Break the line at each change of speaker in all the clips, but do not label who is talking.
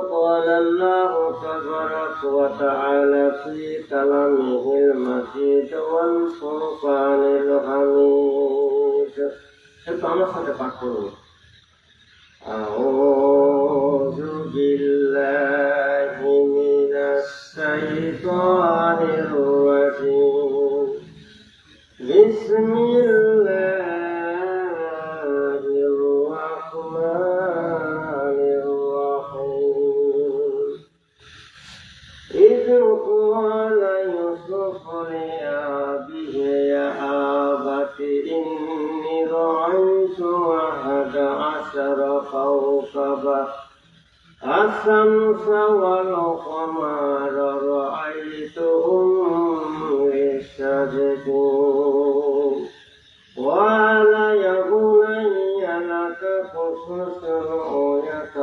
قال الله تبارك وتعالى في كلامه المجيد والفرقان الحميد. أعوذ بالله من الشيطان الرجيم. بسم الله الرحمن الرحيم. إذ قال يوسف لأبيه يا أبت إني رأيت 11 كوكبا الشمس والقمر رأيتهم لي ساجدين. قال يا بني لا تقصص رؤياك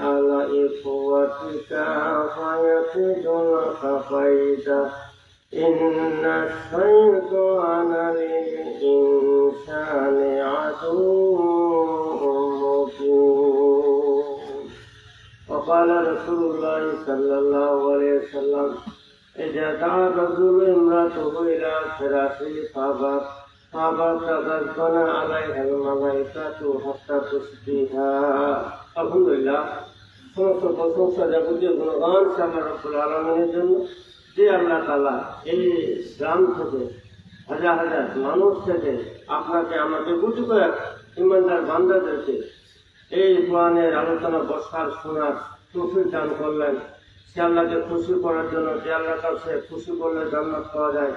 على إخوتك فيكيدونك كيدا إن الشيطان للإنسان عدو مبين. وقال رسول الله صلى الله عليه وسلم إذا دعا الرجل امرأته إلى فراشه فابتغضن عليها الملائكة حتى تصبحا. আলহামদুলিল্লাহ, সমস্ত প্রশংসা যাবতীয় গুণগান আল্লাহ রাব্বুল আলামিনের জন্য, যে আল্লাহ তাআলা এই গ্রাম থেকে হাজার হাজার মানুষ থেকে আপনাকে আমাকে গুটি করে ইমানদার বান্দাদেরকে এই কোরআনের আলোচনা বসার শোনার তৌফিক দান করলেন। সে আল্লাহকে খুশি করার জন্য, যে আল্লাহর কাছে খুশি করলে জান্নাত পাওয়া যায়,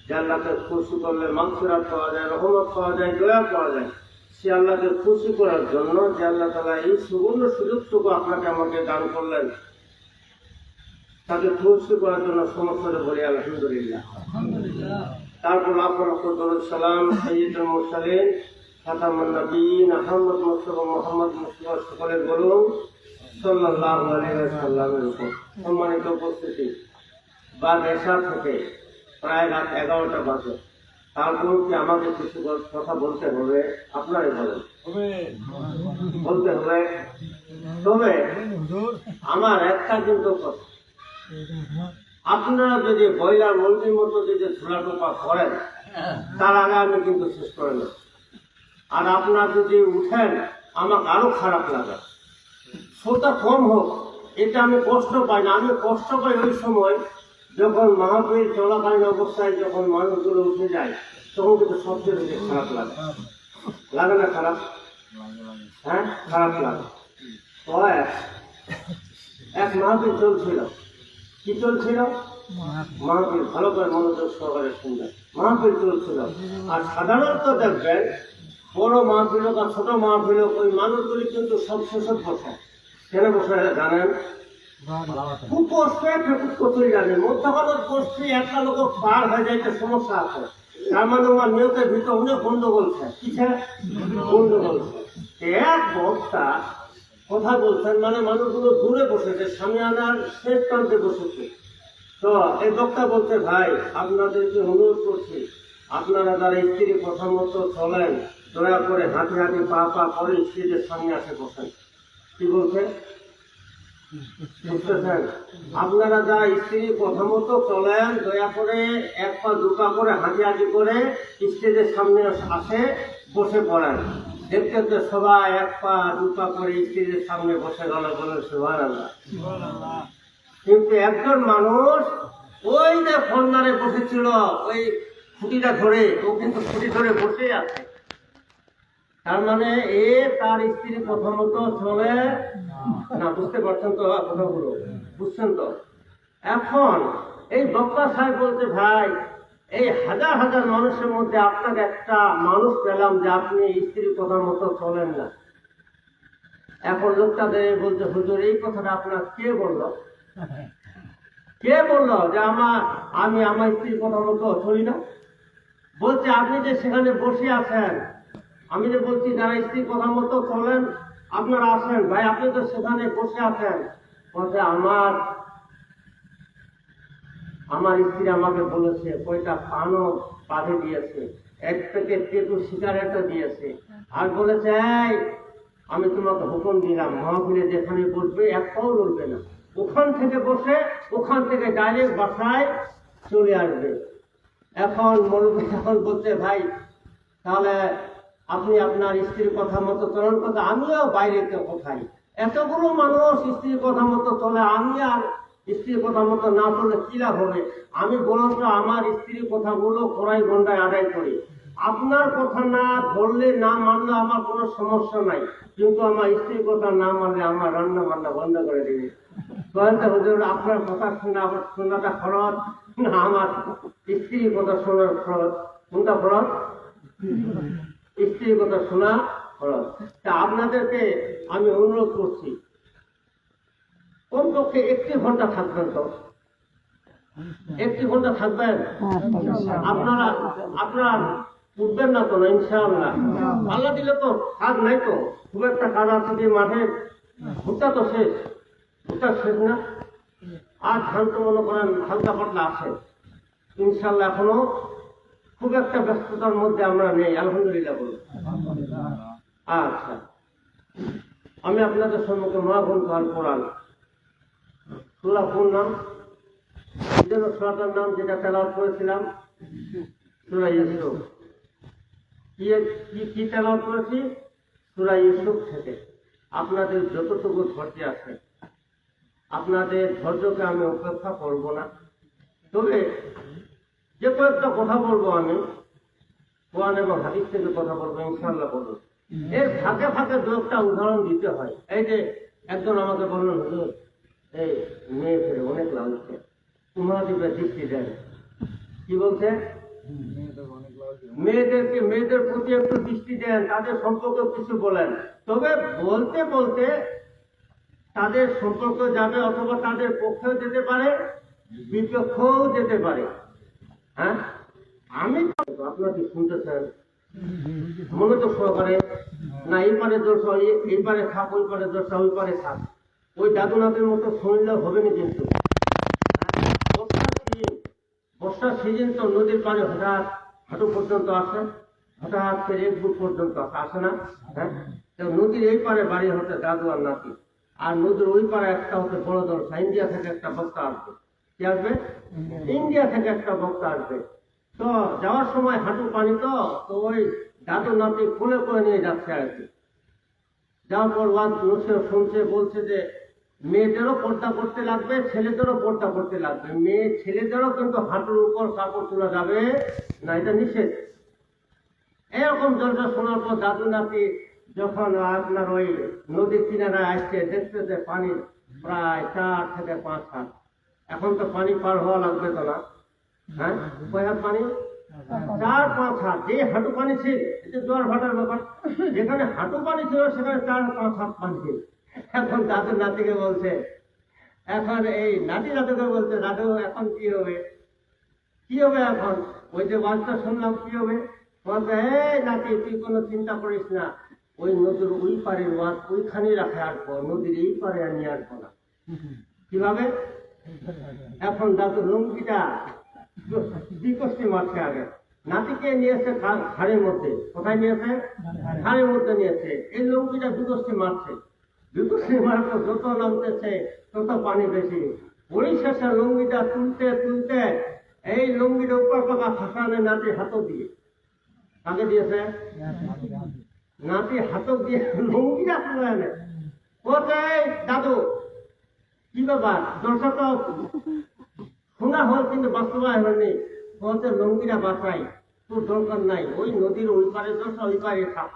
যে আল্লাহকে খুশি করলে মাগফিরাত পাওয়া যায়, রহমত পাওয়া যায়, দয়া পাওয়া যায়, সে আল্লাহকে খুশি করার জন্য যে আল্লাহ তাআলা এই সুবর্ণ সুযোগটুকু আপনাকে আমাকে দান করলেন, তাকে খুশি করার জন্য সমস্ত বলি আলহামদুলিল্লাহ। তারপর লাখ দরুদ সালাম সাইয়্যিদুল মুরসালিন খাতামুন নবীয়্যিন মুহাম্মদ মুস্তাফা সকলে বলুন সাল্লাল্লাহু আলাইহি ওয়াসাল্লামের উপর। সম্মানিত উপস্থিতি, বাদ এশা থেকে প্রায় রাত 11টা বাজে। তারপর কি আমাকে কিছু কথা বলতে হবে? আপনারাই বলেন, বলতে হবে। তবে আমার একটা কিন্তু কথা, আপনারা যদি বয়লার মন্ত্রীর মতো যদি ছোড়াটোপা করেন, তার আগে আমি কিন্তু শেষ করে নেব। আর আপনারা যদি উঠেন, আমাকে আরো খারাপ লাগে। শ্রোতা কম হোক, এটা আমি কষ্ট পাই না। আমি কষ্ট পাই ওই সময় যখন মাহফিল চলাকালীন অবস্থায় যখন মানুষগুলো উঠে যায়, তখন কিন্তু সবচেয়ে বেশি খারাপ লাগে। লাগে না খারাপ? হ্যাঁ, খারাপ লাগে। তো এক মাহফিল চলছিল। কি চলছিল? মাহফিল। ভালো করে মনোযোগ সহকারে শুনবেন। মাহফিল চলছিল। আর সাধারণত দেখবেন বড় মাহফিল হোক আর ছোট মাহফিল হোক, ওই মানুষগুলি কিন্তু সব শেষত বসে। কেন বসে জানেন? খুব কষ্টে ফেকুট করতে জানে। মধ্যখানত বসছি, একটা লোক পার হয়ে যাইতে সমস্যা আছে। তার মানে আমার নিয়তের ভিতর অনেক গন্ডগোল আছে। কিসে গন্ডগোল? এক বক্তা কথা বলছেন, মানে মানুষগুলো দূরে বসেছে, সামনে আনার শেষ প্রান্তে বসেছে। তো এই বক্তা বলছে, ভাই আপনাদেরকে অনুরোধ করছি, আপনারা যারা স্ত্রী কথা মতো চলেন, দয়া করে হাঁটি হাঁটি পা পা করে স্ত্রীদের সামনে আসে বসেন। কি বলছেন বুঝতেছেন? আপনারা যারা স্ত্রী কথা মতো চলেন, দয়া করে এক পা দু পা করে হাঁটি হাঁটি করে স্ত্রীদের সামনে আসে বসে পড়েন। দেখতে দেখতে সবাই এক পা দু পা করে স্ত্রীদের সামনে বসে গেল। বলেন সুবহানাল্লাহ। কিন্তু একজন মানুষ ওই যে কর্নারে বসেছিল, ওই খুঁটিটা ধরে, ও কিন্তু খুঁটি ধরে বসে আছে। তার মানে এ তার স্ত্রী প্রথমত চলে না। বুঝতে পারছেন তো কথাগুলো? বুঝছেন তো? এখন এই বক্তা সাহেব বলতে, ভাই এই হাজার হাজার মানুষের মধ্যে আপনাকে একটা মানুষ পেলাম যে আপনি স্ত্রী কথা মতো চলেন না। এখন লোকটাদের বলছে, হুজুর এই কথাটা আপনার কে বললো? কে বললো যে আমি আমার স্ত্রীর কথা মতো চলি না? বলছে, আপনি যে সেখানে বসে আছেন, আমি যে বলছি যারা স্ত্রীর কথা মতো চলেন আপনারা আসেন, ভাই আপনি তো সেখানে বসে আছেন। বলছে, আমার স্ত্রী আমাকে বলেছে কয়টা পানও বাঁধে দিয়েছে, এক প্যাকেট পেটু সিগারেটও দিয়েছে, আর বলেছে, এই আমি তোমাকে হুকুম দিলাম মাহফিলে যেখানে বসবে এক পাও লড়বে না, ওখান থেকে বসে ওখান থেকে ডাইরেক্ট বাসায় চলে আসবে। এখন মৌলবী এখন বলতে ভাই তাহলে আপনি আপনার স্ত্রীর কথা মতো চলার কথা, আমিও বাইরে কোথায় এতগুলো মানুষ স্ত্রীর কথা মতো চলে, আমি আর স্ত্রীর কথা মতো না চলে কি লাভ হবে? আমি বরঞ্চ আমার স্ত্রীর কথাগুলো কড়াই ঘন্টায় আদায় করি। আপনার কথা না ধরলে না মানলে আমার কোনো সমস্যা নাই, কিন্তু আমার স্ত্রীর কথা না মানলে আমার রান্না বান্না বন্ধ করে দেবে। হুজুর আপনার কথা শুনে আমার শোনাটা খরচ না আমার স্ত্রীর কথা শোনার খরচ? কোনটা খরচ? স্ত্রীর কথা শোনা খরচ। তা আপনাদেরকে আমি অনুরোধ করছি কমপক্ষে 1 ঘন্টা থাকবেন, তো 1 ঘন্টা থাকবেন আপনারা। আপনার উঠবেন না তো? না ইনশাআল্লাহ, আল্লাহ দিলে তো কাজ নাই, তো খুব একটা কাজ আছে যে মাঠে ভুট্টা তো শেষ, ভুট্টা শেষ না, আর ধান তো মনে করেন হালকা পাতলা আছে ইনশাআল্লাহ। এখনো খুব একটা ব্যস্ততার মধ্যে আমরা নেই, আলহামদুলিল্লাহ বলুন। আচ্ছা, আমি আপনাদের সম্মুখে 9 ঘন্টা কোরআন সূরা, কোন নাম যেন সূরাটার নাম যেটা তেলাওয়াত করেছিলাম, সূরা ইউসুফ। কি তেলাওয়াত করেছি? সূরা ইউসুফ থেকে। আপনাদের যতটুকু ধৈর্য আছে, আপনাদের ধৈর্যকে আমি উপেক্ষা করব না, তবে যে কয়েকটা কথা বলবো আমি কোরআন এবং হাদিস থেকে কথা বলবো ইনশাআল্লাহ বলবো। এর ফাঁকে ফাঁকে 2-একটা উদাহরণ দিতে হয়। এই যে একজন আমাকে বললেন হুজুর এই মেয়ে ফেরে অনেক লাভ হচ্ছে, তোমার দিকে দৃষ্টি দেন। কি বলছে? মেয়েদের প্রতি একটু দৃষ্টি দেন, তাদের সম্পর্কে কিছু বলেন। তবে বলতে বলতে তাদের সম্পর্ক যাবে, অথবা তাদের পক্ষেও যেতে পারে, বিপক্ষেও যেতে পারে। হ্যাঁ, আমি আপনার কি শুনতেছেন মনোযোগ সহকারে? না এই পারে দোষ এই পারে থাক, ওই পারে দোষ ওই পারে থাক, ওই দাদুনাদের মতো শুনলে হবে না। কিন্তু বর্ষার সিজন তো নদীর পানি হঠাৎ হাঁটু পর্যন্ত আসে, হঠাৎ করে 1 ফুট পর্যন্ত আসে না? হ্যাঁ, নদীর এই পারে বাড়ি হতে দাদু আর নাতি, আর নদীর ওই পারে একটা হতে বড় দরজা, ইন্ডিয়া থেকে একটা বক্তা আসবে। কি আসবে? ইন্ডিয়া থেকে একটা বক্তা আসবে। তো যাওয়ার সময় হাঁটু পানি, তো ওই দাদু নাতি কোলে করে নিয়ে যাচ্ছে আর কি। যাওয়ার পর শুনছে, বলছে যে মেয়েদেরও পর্দা করতে লাগবে, ছেলেদেরও পর্দা করতে লাগবে। ছেলেদেরও কিন্তু হাঁটুর উপর কাপড় তোলা যাবে না, এটা নিষেধ। এরকম দরজা শোনার পর দাদু নাতি যখন আপনার ওই নদীর কিনারায় আসছে, দেখতে যে পানি প্রায় 4 থেকে 5 হাত। এখন তো পানি পার হওয়া লাগবে তো না? হ্যাঁ, কয় হাত পানি? 4-5 হাত। যে হাঁটু পানি ছিল, এটা জোয়ার ভাটার ব্যাপার, যেখানে হাঁটু পানি ছিল সেখানে 4-5 হাত পানি ছিল। এখন দাদু নাতিকে বলছে, এখন এই নাতি দাদুকে বলছে, দাদু এখন কি হবে? কি হবে এখন? ওই যে ওয়াজটা শুনলাম, কি হবে? বলছে, এই নাতি তুই কোনো চিন্তা করিস না, ওই নদীর ওই পারের ওয়াজ ওইখানে রাখে আসবো, নদীর এই পারে নিয়ে আসবো না। কিভাবে? এখন দাদু লুঙ্গিটা বিকষ্টি মারছে আগে, নাতিকে নিয়েছে ঘাড়ের মধ্যে। কোথায় নিয়েছে? ঘাড়ের মধ্যে নিয়েছে। এই লুঙ্গিটা বিকষ্টি মারছে, বিকষ্টি মারার পর যত নামতেছে তত পানি বেশি। পরিশেষে লুঙ্গিটা তুলতে তুলতে এই লুঙ্গিটা উপর পাকা ফাঁসানে নাতি হাতক দিয়ে, কাকে দিয়েছে? নাতি হাতক দিয়ে লুঙ্গিটা তুলে আনে। কোথায় দাদু কি ব্যাপার? দর্শক তো শোনা হল কিন্তু বাস্তবায়ন হয়নি। বলতে লুঙ্গিটা বাঁচাই, তোর দরকার নাই, ওই নদীর ওই পারে দোষ ওই পারে থাক।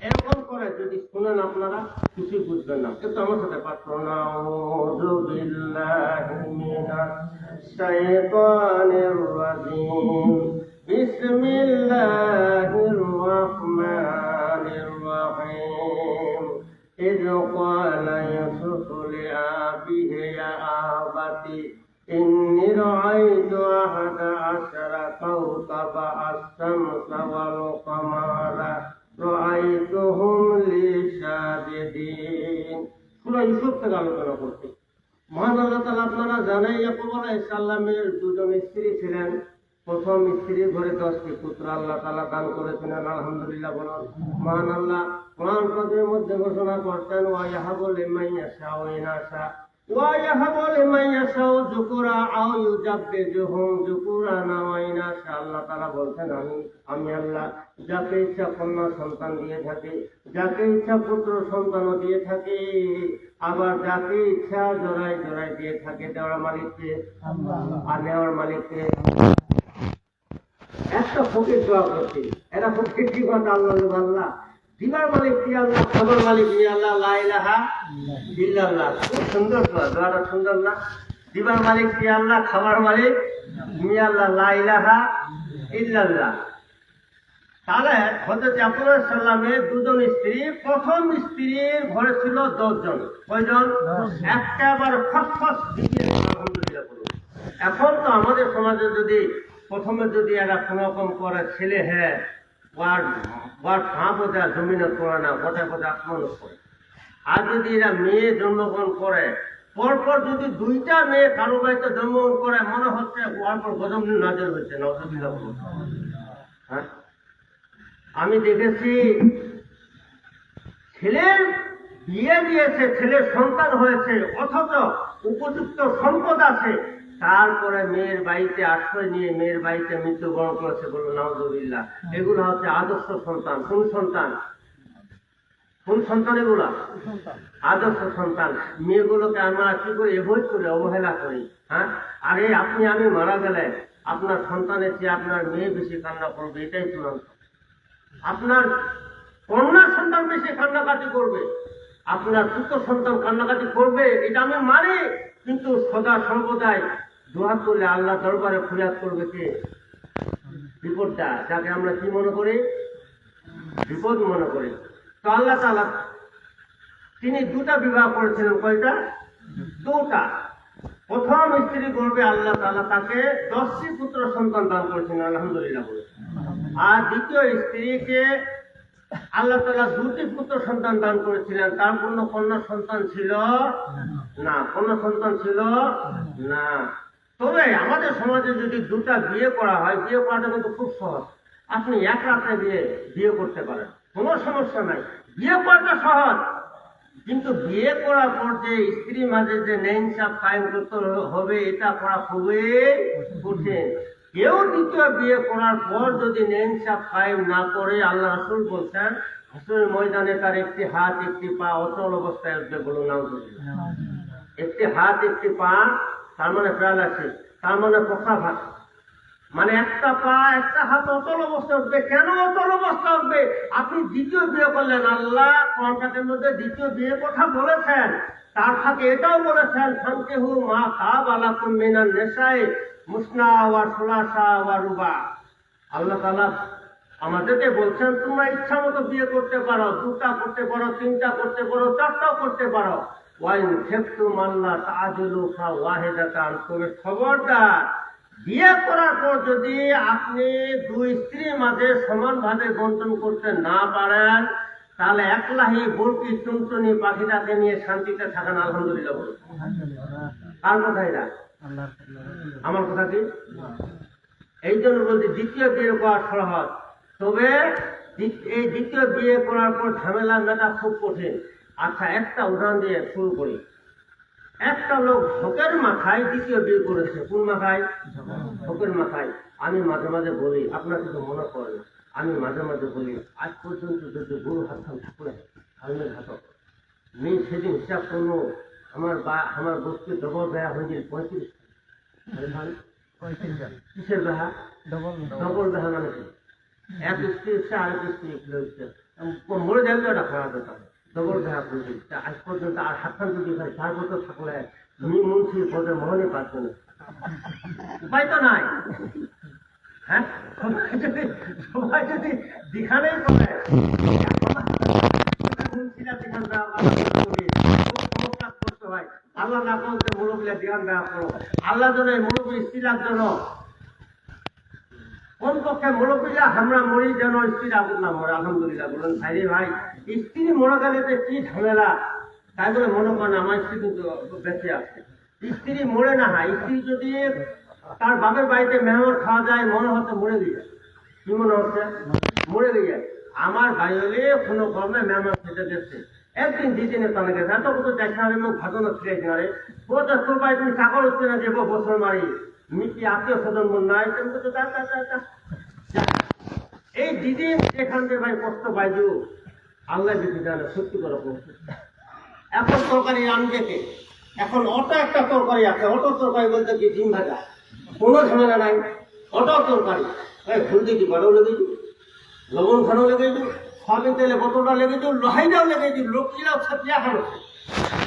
এরকম করে যদি শুনেন আপনারা কিছুই বুঝবেন না। কিন্তু আমার সাথে পাঠ করুন, আউযু বিল্লাহি মিনাশ শাইতানির রাজিম, বিসমিল্লাহির রাহমানির রাহিম। إذ قال يوسف لأبيه يا أبت إني رأيت 11 كوكبا الشمس والقمر رأيتهم لي ساجدين। সূরা ইউসুফ থেকে আলোচনা করছি। মহান আল্লাহ তাআলা আপনারা জানেন, ইয়াকুব আলাইহিস সালামের 2 জন স্ত্রী ছিলেন, প্রথম স্ত্রী ঘরে 10টি পুত্র আল্লাহ তাআলা দান করেছেন। আলহামদুলিল্লাহ বলুন। মহান আল্লাহ কোরআন পাকের মধ্যে ঘোষণা করতেন, ওয়া ইয়াহাবু লিমান ইয়াশাউ ইনাসা ওয়া ইয়াহাবু লিমান ইয়াশাউ যুকুরা আও ইউজাব্বিজুহুম যুকুরান ওয়া ইনাসা। আল্লাহ তাআলা বলছেন, আমি আল্লাহ যাকে ইচ্ছা কন্যা সন্তান দিয়ে থাকি, যাকে ইচ্ছা পুত্র সন্তানও দিয়ে থাকি, আবার যাকে ইচ্ছা জোড়ায় জোড়ায় দিয়ে থাকে। দেওয়ার মালিককে আর নেওয়ার মালিককে। একটা ফকির দোয়া করছি, এটা ফকির কি কথা? আল্লাহ আল্লাহ দিবার মালিক কি আল্লাহ, খাবার মালিক কি আল্লাহ, লা ইলাহা ইল্লাল্লাহ। খুব সুন্দর দোয়া, দোয়াটা সুন্দর না? দিবার মালিক কি আল্লাহ, খাবার মালিক কি আল্লাহ, লা ইলাহা ইল্লাল্লাহ। তাহলে হযরত ইয়াকুব আলাইহিস সালামের দুজন স্ত্রী, প্রথম স্ত্রীর ঘরে ছিল 10 জন। কয়জন? একেবারে ফসফস দিকে। আলহামদুলিল্লাহ বলুন। এখন তো আমাদের সমাজে যদি প্রথমে যদি এরা কোনো রকম করে ছেলে, হ্যাঁ ওয়ার ঘা বোঝা জমিনে করে না, বোঝায় বোঝা আসমান করে। আর যদি এরা মেয়ে জন্মগ্রহণ করে, পরপর যদি 2টা মেয়ে কারো বাড়িতে জন্মগ্রহণ করে, মনে হচ্ছে ওয়ার পর গজব নাযিল হয়েছে। নাউযুবিল্লাহ বলুন। হ্যাঁ, আমি দেখেছি ছেলের বিয়ে দিয়েছে, ছেলের সন্তান হয়েছে, অথচ উপযুক্ত সম্পদ আছে, তারপরে মেয়ের বাড়িতে আশ্রয় নিয়ে মেয়ের বাড়িতে মৃত্যুবরণ করেছে। বলুন নাউযুবিল্লাহ। এগুলো হচ্ছে আদর্শ সন্তান। কোন সন্তান? কোন সন্তান এগুলা? আদর্শ সন্তান। মেয়েগুলোকে আমরা কি করে এভয়েড করি, অবহেলা করি। হ্যাঁ, আরে আপনি আমি মারা গেলে আপনার সন্তানের চেয়ে আপনার মেয়ে বেশি কান্না করবে, এটাই চূড়ান্ত। আপনার কন্যা সন্তান বেশি কান্নাকাটি করবে, আপনার পুত্র সন্তান কান্নাকাটি করবে, এটা আমি মানি। কিন্তু সদা সর্বদাই দুহাত করলে আল্লাহ দরবারে ফরিয়াদ করবে কে? বিপদটা, যাকে আমরা কি মনে করি? বিপদ মনে করি। তো আল্লাহ তাআলা তিনি 2টা বিবাহ করেছিলেন। কয়টা? 2টা। প্রথম স্ত্রী গর্ভে আল্লাহ তাআলা তাকে 10টি পুত্র সন্তান দান করেছেন। আলহামদুলিল্লাহ বলে। আর দ্বিতীয় স্ত্রীকে আল্লাহ তাআলা 2টি পুত্র সন্তান দান করেছিলেন। তার কোনো কন্যা সন্তান ছিল না, কন্যা সন্তান ছিল না। তবে আমাদের সমাজে যদি 2টা বিয়ে করা হয়, বিয়ে করাটা কিন্তু খুব সহজ। আপনি এক রাতে বিয়ে করতে পারেন, কোনো সমস্যা নাই। বিয়ে করাটা সহজ, কিন্তু বিয়ে করার পর যে স্ত্রী মাঝে যে ন্যায়ইনসাফ কায়েম করতে হবে, এটা করা খুবই কঠিন। কেউ দ্বিতীয় বিয়ে করার পর যদি ন্যায়ইনসাফ কায়েম না করে, আল্লাহ রাসূল বলছেন হাসরের ময়দানে তার একটি হাত একটি পা অচল অবস্থায় আসবে। বলুন নাউযুবিল্লাহ। একটি হাত একটি পা, তার মানে প্যারালাইসিস, তার মানে পক্ষাঘাত, মানে একটা পা একটা হাত অচল অবস্থা উঠবে। কেন অচল অবস্থা উঠবে? আপনি দ্বিতীয় বিয়ে করলেন। আল্লাহ কোরআনের মধ্যে দ্বিতীয় বিয়ে কথা বলেছেন, তার সাথে এটাও বলেছেন ফানকিহু মা তাবা লাকুম মিনান নিসাই মুসনা ওয়া সুলাসা ওয়া রুবা। আল্লাহ তাআলা আমাদেরকে বলছেন তোমরা ইচ্ছা মতো বিয়ে করতে পারো, 2টা করতে পারো, 3টা করতে পারো, 4টাও করতে পারো। ওয়াইন খেফতুম আল্লাহ তাআদিলু ফাওয়াহিদাতান। তবে খবরদার, বিয়ে করার পর যদি আপনি 2 স্ত্রীর মাঝে সমানভাবে বন্টন করতে না পারেন, তাহলে একলাহি বরকি টুনটুনি পাখিটাকে নিয়ে শান্তিতে থাকেন। আলহামদুলিল্লাহ বলুন। কার কথা এটা? আমার কথা কি? এই জন্য বলছি দ্বিতীয় বিয়ে করা সহজ, তবে এই দ্বিতীয় বিয়ে করার পর ঝামেলা মেটা খুব কঠিন। আচ্ছা, একটা উদাহরণ দিয়ে শুরু করি। একটা লোক ঝোঁকের মাথায় দ্বিতীয় বিয়ে করেছে। কোন মাথায়? ঝোঁকের মাথায়। আমি মাঝে মাঝে বলি, আপনার কিছু মনে পড়ে না, আমি মাঝে মাঝে বলি, আজ পর্যন্ত যদি গরু হাতখান থাকলে হালমের হাত মেয়ে সেদিন হিসাব করলো আমার বস্তু ডবল বেড়া হয়ে গেল 35। কিসের বেহা? ডবল বেহা মানে কি? এক স্ত্রী হচ্ছে আরেক স্ত্রী মরে যাবে, ওটা খারাপ ব্যাপার। ডবল বেহা করে দিচ্ছে। আজ পর্যন্ত আর হাতখান যদি 4 বছর থাকলে তুমি মুন্সির পদে মহনে পাচ্ছ না, উপায় তো নাই। হ্যাঁ, সবাই যদি যেখানেই করে আল্লাহ না করতে মুরব্বীরা ধ্যান দেওয়া করো। আল্লাহ যেন মুরব্বী স্ত্রীরার জন্য, কোন পক্ষে মুরব্বীরা আমরা মরি যেন স্ত্রীরা না মরে। আলহামদুলিল্লাহ বলেন। ভাই ভাই, স্ত্রী মরে গেলে যে কি ঝামেলা, তাই বলে মনে করেন আমার স্ত্রী কিন্তু বেঁচে আছে। স্ত্রী মরে না হয়, স্ত্রী যদি তার বাপের বাড়িতে মেহমান খাওয়া যায়, মনে হচ্ছে মরে গিয়ে, কি মনে হচ্ছে মরে গিয়ে। আমার ভাই হলে কোনো কর্মে মেহমান খেতে গেছে, একদিন দিদিনে তাহলে গেছে, এত কত দেখা হবে মুখ ভাজনা ফিরে গেলে বলতে তোর ভাই তুমি চাকর হচ্ছে না যে বছর মারি মিটি আত্মীয় স্বজন মন নাই, তুমি তো এই দিদি এখান থেকে ভাই কষ্ট পাইজু আল্লাহ দিদি জানে সত্যি করে করছে। এখন তরকারি রান্না কে, এখন অটো একটা তরকারি আছে, অটো তরকারি বলতে কি ডিম ভাজা, কোনো ঝামেলা নাই, অটো তরকারি ফুল দিদি বারো লেগেছি, লবণ খানো লেগেছি, সয়াবিন তেলে বোতলটা লেগেছি, লোহাইটাও লেগেছি, লোকটিরাও ছাপিয়া খানো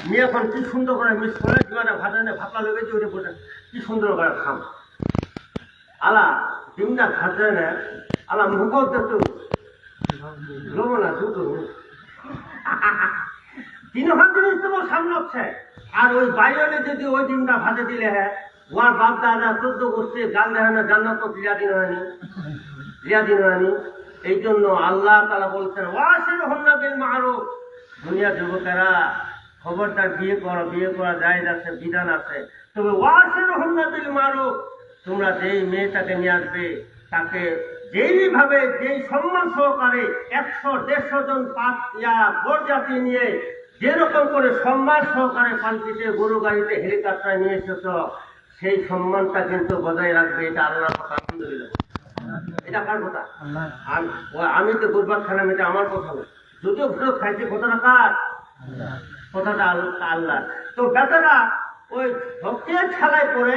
নিয়ে এখন কি সুন্দর করে মিক্স করে ডিমাটা ভাজা নিয়ে ভাপলা লেগেছি, ওটা বোঝা কি সুন্দর করে খাম। আলা ডিমটা ভাজা না আলা মুখর দেখতো লবণ না দুটো তিনখান জিনিস তোমার সামনে হচ্ছে। আর ওই বাইরে যদি ওই ডিমটা ভাজে দিলে হ্যাঁ ওর বাপ দাদা 14 গোষ্ঠী গাল দেয় না, জান্নাত রিয়াদিন হয়নি। এই জন্য আল্লাহ তাআলা বলছেন ওয়াশিরহুন্না বিল মারুফ, দুনিয়া যুবকেরা খবরদার বিয়ে করা যায় আছে, বিধান আছে, তবে ওয়াশিরহুন্না বিল মারুফ, তোমরা যেই মেয়েটাকে নিয়ে আসবে তাকে যেইভাবে যেই সম্মান সহকারে 100-150 জন বরযাত্রী নিয়ে যেরকম করে সম্মান সহকারে পালকিতে গরু গাড়িতে হেলিকপ্টার নিয়ে এসেছ সেই সম্মানটা কিন্তু বজায় রাখবে। এটা আল্লাহর কথা, আলহামদুলিল্লাহ। এটা কার কথা? আমি তো গুরবাদ খালাম, এটা আমার কথা না, যদিও ফেরত খাইছে কথাটা কার? কথাটা আল্লাহ। তো বেচারা ওই ভক্তির খেলায় পড়ে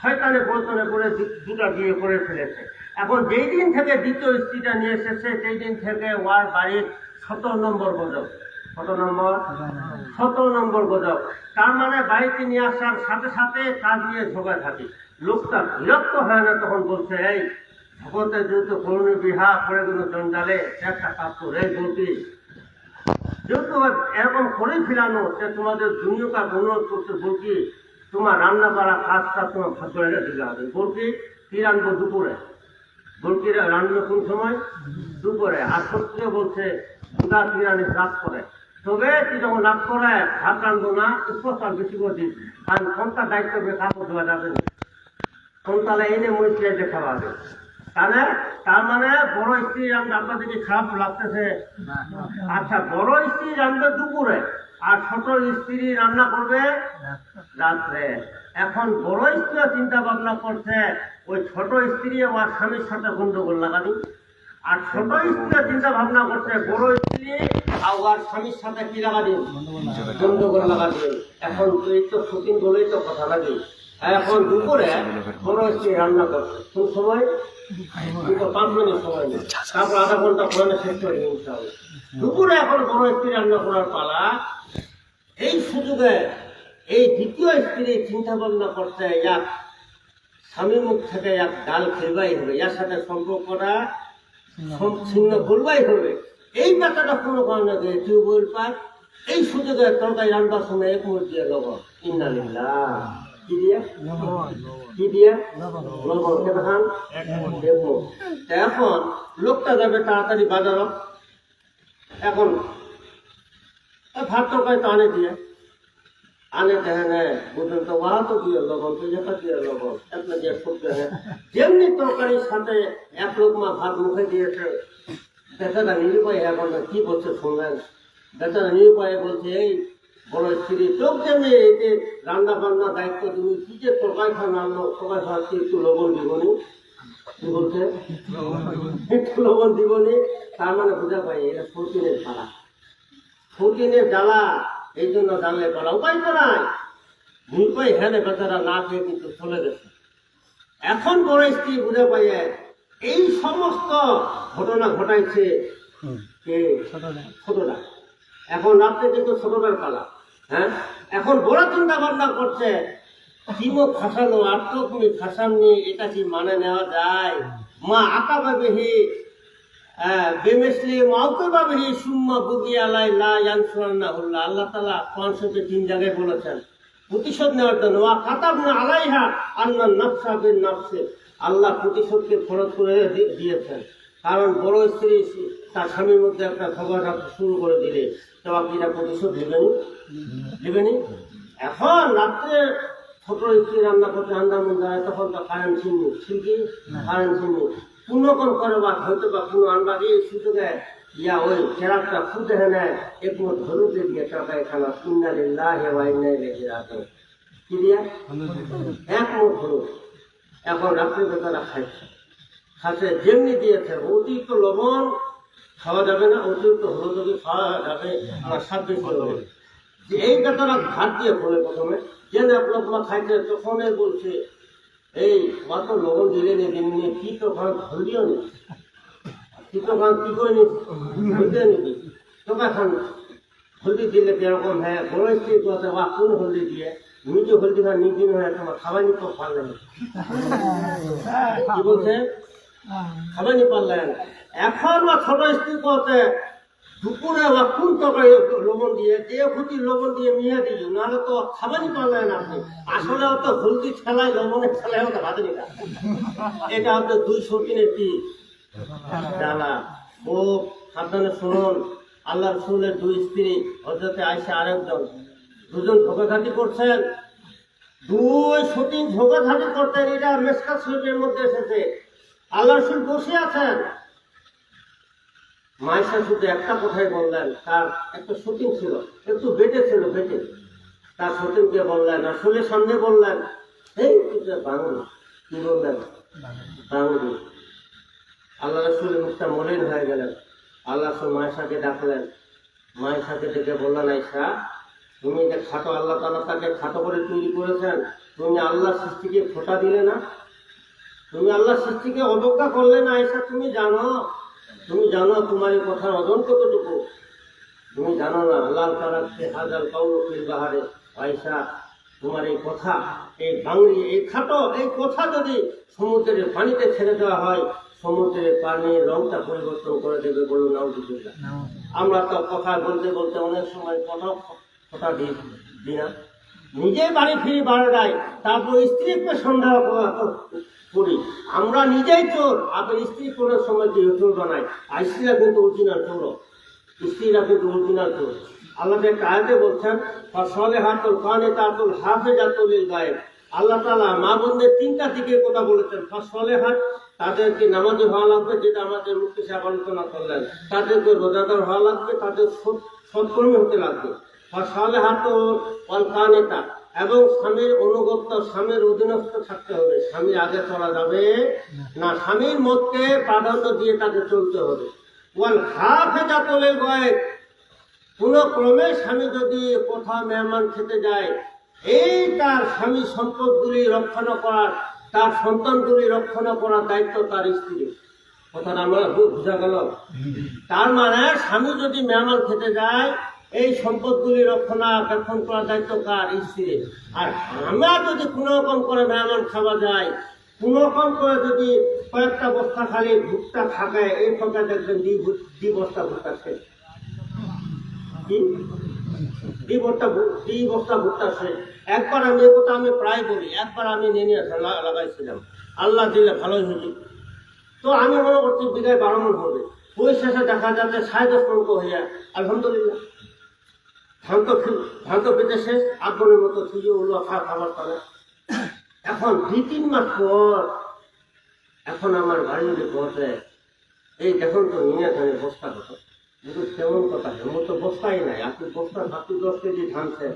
শয়তানে প্রচনে করে দুটা বিয়ে করে ফেলেছে। এখন যেই দিন থেকে দ্বিতীয় স্ত্রীটা নিয়ে এসেছে সেই দিন থেকে ওর বাড়ির 17 নম্বর গজব। কত নম্বর? 17 নম্বর গজব। তার মানে বাড়িতে নিয়ে আসার সাথে সাথে কাজ নিয়ে ঝোঁকা থাকে। লোকটা বিরক্ত হয় না, তখন বলছে এই ভগতের যেহেতু করুণী বিহা করে কোনো জঞ্জালে একটা কাজ করে বলতি যেহেতু এরকম করে ফেলানো সে তোমাদের দুনিয়াটা অনুরোধ করতে বলছি তোমার রান্না করা কাজটা তোমার ভাগ্য দিতে হবে। বলছি কি রান্নবো? দুপুরে। বলছি রান্না কোন সময়? দুপুরে। আর সত্যি বলছে দুটা তিরানি রাত করে, তবে তুই যখন রাত করে ভাত রান্নবো না, উপস্থান বেশি করছিস, কারণ কোনটা দায়িত্ব কাপড় ধোয়া যাবে না, কোনটালে এনে মরিচিয়া দেখাবা হবে। তার মানে বড় স্ত্রী রান্না আপনাদেরকে খারাপ লাগতেছে? আচ্ছা, বড় স্ত্রী রান্না দুপুরে আর ছোট স্ত্রী রান্না করবে রাত্রে। এখন বড় স্ত্রী চিন্তা ভাবনা করছে ওই ছোট স্ত্রী আমার স্বামীর সাথে গন্ডগোল লাগানি, আর ছোট স্ত্রী চিন্তা ভাবনা করছে বড় স্ত্রী আর স্বামীর সাথে কি লাগানি? গন্ডগোল লাগানি। এখন তুই তো শৌখিন বলেই তো কথা লাগে। এখন দুপুরে বড় স্ত্রী রান্না করছে, কোন সময়? 5 মিনিট সময় নেই, তারপর আধা ঘন্টা পরে শেষ করে নিতে হবে। দুপুরে এখন বড় স্ত্রী রান্না করার পালা। এই সুযোগে এই দ্বিতীয় স্ত্রী চিন্তা ভাবনা করছে এক স্বামী মুখ থেকে এক ডাল খেলবাই হবে, এর সাথে সম্পর্কটা ছিন্ন করবাই হবে। এই ব্যাপারটা কোনো কারণে টিউবওয়েল পাক এই সুযোগে তরকারি রান্নার সময় এক মুঠ দিয়ে লবণ, ইন্নালিল্লাহ, কি দিয়ে লবণ খেতে খান দেখবো। এখন লোকটা যাবে তাড়াতাড়ি বাজার, এখন ভাত তরকারি তো আনে দেখেন বুঝলেন তো ওরা তো দিয়ে লবণ, তো যেটা দিয়ে লবণ একটা দিয়ে সবজি, যেমনি তরকারির সাথে এক লোকমা ভাত মুখে দিয়েছে, বেচারা নিরুপায়। এখন কি বলছে শুনলেন? বেচারা নিরুপায় বলছে এই বড় স্ত্রী চোখ যেমনি এই যে রান্না বান্না দায়িত্ব তুমি কি যে তরকারি খান রান্না তরকারি খাওয়াচ্ছি, একটু লবণ দিবনি, কি বলছে একটু লবণ দিবনি। তার মানে বোঝা পাই এটা শৌখিনের জ্বালা, শৌখিনের জ্বালা। এই জন্য জানলে পালা, উপায় তো নাই, নিরুপায় হেলে বেচারা না খেয়ে কিন্তু চলে গেছে। এখন বড় স্ত্রী বুঝে পাইয়ে এই সমস্ত ঘটনা ঘটাইছে কে? ছোটরা। এখন রাত্রে কিন্তু ছোটদের পালা। হ্যাঁ, এখন বড় চিন্তা ভাবনা করছে কিমো ফাঁসালো আর তো তুমি ফাঁসাননি, এটা কি মানে নেওয়া যায়? মা আঁকা পাবেহি বেমেসলি মাউকে পাবেহি সুম্মা বুগি আলাই লা ইয়ানসুরান্না হুল্লাহ। আল্লাহ তাআলা কোরআন শরীফে 3 জায়গায় বলেছেন প্রতিশোধ নেওয়ার জন্য। ওয়া কাতাবনা আলাইহা আন্না নাফসা বিন নাফসি, আল্লাহ প্রতিশোধকে ফরজ করে দিয়েছেন। কারণ বড় স্ত্রী তার স্বামীর মধ্যে একটা ঝগড়া শুরু করে দিলে তো আপনি এটা প্রতিশোধ নেবেনি। এখন রাত্রে ছোট স্ত্রী রান্না করতে আন্দামান যায় তখন তো কারেন্ট ছিনি ঠিকই কারেন্ট ছিনি পুনকন করে বা হয়তো বা কোনো আন্দাজ এই সুযোগে ইয়া ওই চেরাকটা ফুটে নেয় একটু ধরুতে দিয়ে টাকায় খানা ইন্নালিল্লাহ ওয়া ইন্না ইলাইহি রাজিউন কি দিয়া এক মুঠ হলুদ এখন রাত্রিতে তারা খাচ্ছে যেমনি দিয়েছে অতিরিক্ত লবণ খাওয়া যাবে না অতিরিক্ত হলুদ খাওয়া যাবে আমার স্বাদ বেশি হবে যে এইটা তারা ভাত দিয়ে বলে প্রথমে যে আপনার খাইছে তখন বলছে এই মাত্র লবণ দিলে নিয়ে কি তো খান হলদিও নি কি তো খান কি করে হলদিও নিবি তোকা খান হলদি দিলে কিরকম হ্যাঁ বড় স্ত্রী কথা বা কোন হলদি দিয়ে নিজে হলদি খান নিজে হয়ে তোমার খাবারই তো পারলেন কি বলছে খাবারই পারলেন এখন বা ছোট স্ত্রী করতে দুপুরে বা কোন তরকারি লবণ দিয়ে যে খুঁটি লবণ দিয়ে মিয়া দিল নাহলে তো খাবারই পারলেন আপনি আসলে তো হলদি ছেলায় লবণের ছেলায় হতে ভাতে নিকা এটা হচ্ছে 203 কি জ্বালা ও সাবধানে শুনুন আল্লাহ রসুলের 2 স্ত্রী হযরতে আয়েশা আরেকজন দুজন ঝগড়াঝাটি করছেন 2 সতীন ঝগড়াঝাটি করতেন এটা মেসকাত শরীফের মধ্যে এসেছে আল্লাহ রসুল বসে আছেন মায়েশা শুধু একটা কথাই বললেন তার একটা সতীন ছিল একটু বেটে ছিল বেটে তার সতীনকে বললেন আসলে সামনে বললেন এই বাঙালি কি বললেন বাঙালি আল্লাহ রসুলের মুখটা মলিন হয়ে গেলেন আল্লাহ রসুল মায়েশাকে ডাকলেন মায়েশাকে ডেকে বললেন আয়েশা তুমি যে খাটো আল্লাহ তাআলা তাকে খাটো করে তৈরি করেছেন তুমি আল্লাহ সৃষ্টিকে খোটা দিলে না তুমি আল্লাহ সৃষ্টিকে অবজ্ঞা করলে না আয়েশা তুমি জানো তোমার এই কথার ওজন কতটুকু তুমি জানো না আল্লাহ তাআলা হাজার কাউলুল বাহারে আয়েশা তোমার এই কথা এই বাঙালি এই খাটো এই কথা যদি সমুদ্রের পানিতে ছেড়ে দেওয়া হয় সমুদ্রের পানির রংটা পরিবর্তন করে দেবে বলুন নাউজুবিল্লাহ আমরা তো কথা বলতে বলতে অনেক সময় কথা দিই না নিজেই বাড়ি ফিরি বাড়াই তারপর স্ত্রীকে সন্দেহ করি আমরা নিজেই চোর আবার স্ত্রী কোনের সময় যে চোর বানাই আর স্ত্রীরা কিন্তু অরিজিনাল চোর স্ত্রীরা কিন্তু অরিজিনাল চোর আল্লাহ একটা আয়াতে বলছেন ফাসলিহাতুল কানিতাতুল হাফিজাতুল লিল গায়ব আল্লাহ তাআলা মা বোনদের 3টা দিকের কথা বলেছেন ফাসলিহাত তাদেরকে নামাজি হওয়া লাগবে যেটা আমাদের মুক্তি সাহেব আলোচনা করলেন তাদেরকে রোজাদার হওয়া লাগবে তাদের সৎকর্মী হতে লাগবে ফাসলিহাতুল ওয়াল কানিতা এবং স্বামীর অনুগত্য স্বামীর অধীনস্থ থাকতে হবে স্বামীর আগে চলা যাবে না স্বামীর মতকে প্রাধান্য দিয়ে তাকে চলতে হবে ওয়াল হাফিজাতুল লিল গায়ব কোনো ক্রমে স্বামী যদি কোথাও মেহমান খেতে যায় এই তার স্বামী সম্পদগুলি রক্ষণা করার তার সন্তানগুলি রক্ষণা করার দায়িত্ব তার স্ত্রীর কথাটা আমরা বোঝা গেল তার মানে স্বামী যদি মেহমান খেতে যায় এই সম্পদগুলি রক্ষণাবেক্ষণ করার দায়িত্ব কার স্ত্রীর আর আমরা যদি কোনো রকম করে মেহমান খাওয়া যায় কোনো রকম করে যদি কয়েকটা বস্তা খালি ভুট্টা থাকে এই ফাঁকা দেখবেন 2 বস্তা ভুট্টা শেষ এই বস্তা ভুট্টা শেষ একবার আমি এ কথা আমি প্রায় বলি একবার আমি নিয়ে লাগাইছিলাম আল্লাহ দিলে ভালোই হয়েছে তো আমি মনে করছি বিঘায় 12 মণ হবে ওই শেষে দেখা যাচ্ছে 10.5 মণ হইয়া আলহামদুলিল্লাহ ধান তো বেঁচে শেষ 8 মণের মতো থুয়ে উল্লো খাবার পারে এখন 2-3 মাস পর এখন আমার বাড়ি যদি পৌঁছে এই দেখুন তো নিয়ে ধানের বস্তা কত কিন্তু তেমন কথা এমন তো বস্তাই নাই আপনি বস্তা 10 কেজি ধানছে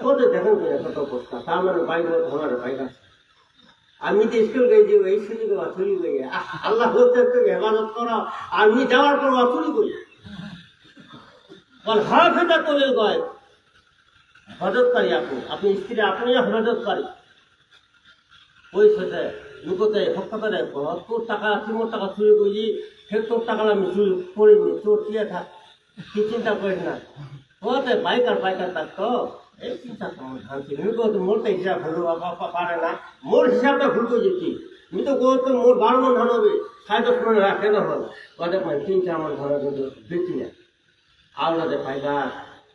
ওদের দেখেন কিনা কত বস্তা তার মানে বাইরে আমার বাইরে আছে আমি যে স্কুল গেছি এই সুযোগে চুরি করি আল্লাহ বলতে তুমি হেফাজত করো আমি যাওয়ার পর চুরি করি হাফেজাতুল গায়ব হেফাজতকারী আপনি স্ত্রী আপনি হেফাজতকারী ওই সাথে লুকোতে হকাতে তোর টাকা তোমার টাকা চুরি করি সে তোর টাকা আমি চুরি করিনি তোর দিয়ে থাক কি চিন্তা করিস না ওতে বাইকার থাকতো এই চিন্তা তোমার ধানছি মোরটা হিসাব হলো পারে না মোর হিসাবটা ভুল করে যেছি আমি তো তো মোর 12 মণ ধান হবে 10.5 মণ রাখে না হল ওদের 3-4 মণ ধান কিন্তু বেশি না আওলাদে পাইবা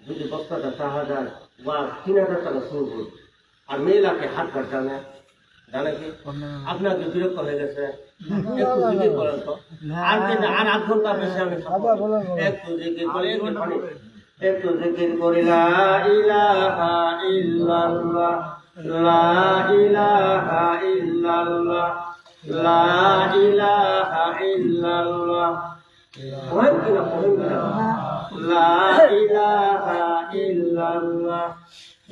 যদি বস্তাটা 4,000 বা 3,000 টাকা শুরু করবে আর মেয়েলাকে হাত কাটতে না জানে কি আপনাকে বিরক্ত হয়ে গেছে একটু জিজ্ঞেস করেন তো আর 8 ঘন্টা বেশি আমি একটু জিজ্ঞেস করেন একটু জিকির করি লা ইলাহা ইল্লাল্লাহ, লা ইলাহা ইল্লাল্লাহ, লা ইলাহা ইল্লাল্লাহ। পড়েন কিনা, পড়েন কিনা? লা ইলাহা ইল্লাল্লাহ,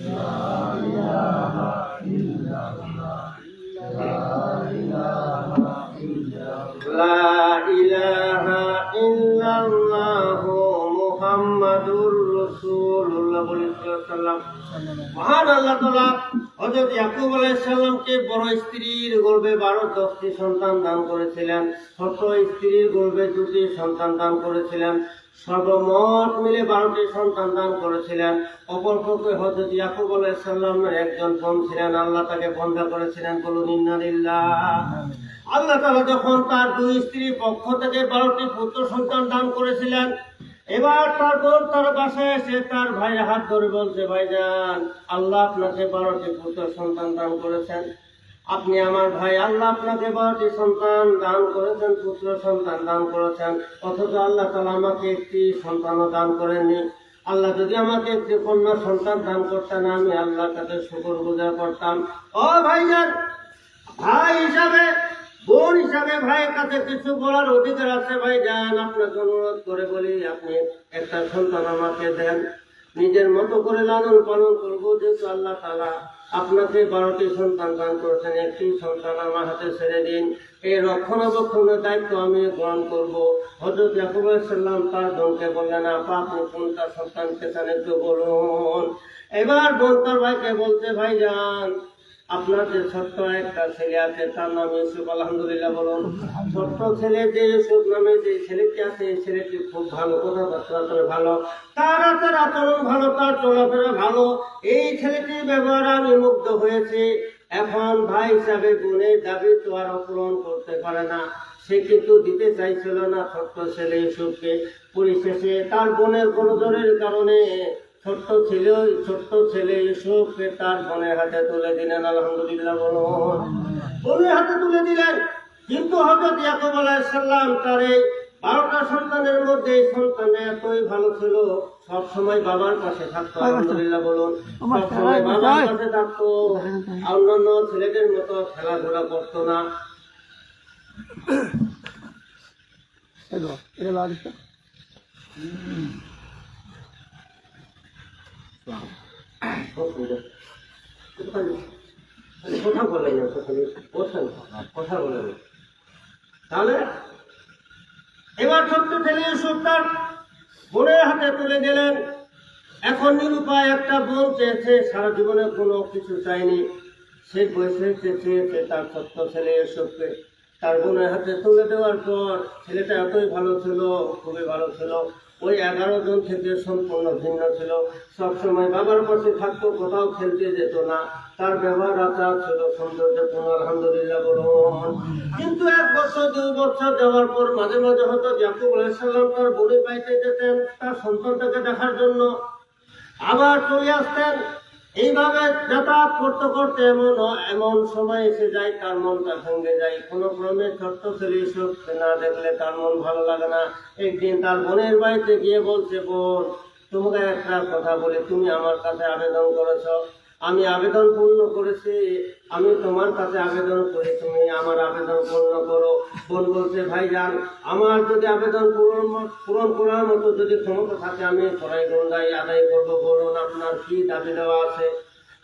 লা ইলাহা ইল্লাল্লাহ, লা ইলাহা ইল্লাল্লাহ, লা ইলাহা ইল্লাল্লাহ মুহাম্মাদুর রাসূলুল্লাহ সাল্লাল্লাহু আলাইহি ওয়াসাল্লাম। মহান আল্লাহ তাআলা হযরত ইয়াকুব আলাইহিস সালামকে বড় স্ত্রীর গর্ভে 12-10টি সন্তান দান করেছিলেন, ছোট স্ত্রীর গর্ভে 2টি সন্তান দান করেছিলেন, সর্বমোট মিলে 12টি সন্তান দান করেছিলেন। অপরপক্ষে হযরত ইয়াকুব আলাইহিস সালামের একজন বোন ছিলেন, আল্লাহ তাকে বন্ধা করেছিলেন। বলুন ইন্নালিল্লাহ। আল্লাহ তাআলা যখন তার 2 স্ত্রীর পক্ষ থেকে 12টি পুত্র সন্তান দান করেছিলেন, এবার তার বোন তার বাসায় এসে তার ভাইয়ের হাত ধরে বলছে, ভাইজান, আল্লাহ আপনাকে 12টি পুত্র সন্তান দান করেছেন, আপনি আমার ভাই, আল্লাহ আপনাকে 12টি সন্তান দান করেছেন, পুত্র সন্তান দান করেছেন, অথচ আল্লাহ তাআলা আমাকে একটি সন্তানও দান করেননি। আল্লাহ যদি আমাকে একটি কন্যা সন্তান দান করতেন, আমি আল্লাহর কাছে শুকরগুজার করতাম। ও ভাইজান, ভাই হিসাবে, বোন হিসাবে ভাইয়ের কাছে কিছু বলার অধিকার আছে। ভাইজান, আপনাকে অনুরোধ করে বলি, আপনি একটা সন্তান আমাকে দেন, নিজের মতো করে লালন পালন করবো। যেহেতু আল্লাহ তাআলা আপনাকে 12টি সন্তান দান করেছেন, একটি সন্তান আমার হাতে ছেড়ে দিন, এই রক্ষণাবেক্ষণের দায়িত্ব আমি গ্রহণ করবো। হযরত ইয়াকুব আলাইহিস সালাম তার বোনকে বললেন, আপা, আপনি কোনটা সন্তানকে চান একটু বলুন। এবার বোন তার ভাইকে বলছে, ভাইজান, আপনার যে ছোট্ট একটা ছেলে আছে, তার নাম ইউসুফ। আলহামদুলিল্লাহ বলুন। ছোট্ট ছেলে যে ইউসুফ নামে যে ছেলেটি আছে, এই ছেলেটি খুব ভালো, কথাবার্তা ভালো, তার আচরণ ভালো, তার চলাফেরা ভালো, এই ছেলেটির ব্যবহার আমি মুগ্ধ হয়েছে। এখন ভাই হিসাবে বোনের দাবি তো আর পূরণ করতে পারে না, সে কিন্তু দিতে চাইছিল না ছোট্ট ছেলে ইউসুফকে। পরিশেষে তার বোনের গোলযোগের কারণে ছোট্ট ছেলে ইউসুফকে তার বোনের হাতে তুলে দিলেন। আলহামদুলিল্লাহ বলুন। বোনের হাতে তুলে দিলেন। কিন্তু হযরত ইয়াকুব আলাইহিস সালাম তার এই 12টা সন্তানের মধ্যে এই সন্তান এতই ভালো ছিল, সব সময় বাবার পাশে থাকতো। আলহামদুলিল্লাহ বলুন। সব সময় বাবার পাশে থাকতো, অন্যান্য ছেলেদের মতো খেলাধুলা করতো না। কথা বলেন না, কথা বলেন। তাহলে এবার ছোট্ট ছেলে ইউসুফ তার বোনের হাতে তুলে দিলেন। এখন নিরুপায় একটা বোন চেয়েছে, সারা জীবনে কোনো কিছু চায়নি, সে বয়সে চেয়েছে তার ছোট্ট ছেলে ইউসুফকে তার বোনের হাতে তুলে দেওয়ার পর ছেলেটা এতই ভালো ছিল, খুবই ভালো ছিল, ওই 11 জন থেকে সম্পূর্ণ ভিন্ন ছিল। সবসময় বাবার পাশে থাকতো, কোথাও খেলতে যেত না, তার ব্যবহার আচার ছিল সৌন্দর্যপূর্ণ। আলহামদুলিল্লাহ বলুন। কিন্তু 1 বছর 2 বছর যাওয়ার পর মাঝে মাঝে হয়তো ইয়াকুব আলাইহিস সালাম তার বোনের বাড়িতে যেতেন তার সন্তানটাকে দেখার জন্য, আবার চলে আসতেন। এইভাবে যাতায়াত করতে করতে এমন সময় এসে যায় তার মনটা ভেঙে যায়। কোনো ক্রমে ছোট্ট ছেলে ইউসুফকে না দেখলে তার মন ভালো লাগে না। একদিন তার বোনের বাড়িতে গিয়ে বলছে, বোন, তোমাকে একটা কথা বলি, তুমি আমার কাছে আবেদন করেছ, আমি আবেদন পূর্ণ করেছি, আমি তোমার কাছে আবেদন করি, তুমি আমার আবেদন পূর্ণ করো। বোন বলছে, ভাইজান, আমার যদি আবেদন পূরণ করার মতো যদি ক্ষমতা থাকে আমি সরাই গন্ডাই আদায় করবো, বলুন আপনার কি দাবি দেওয়া আছে।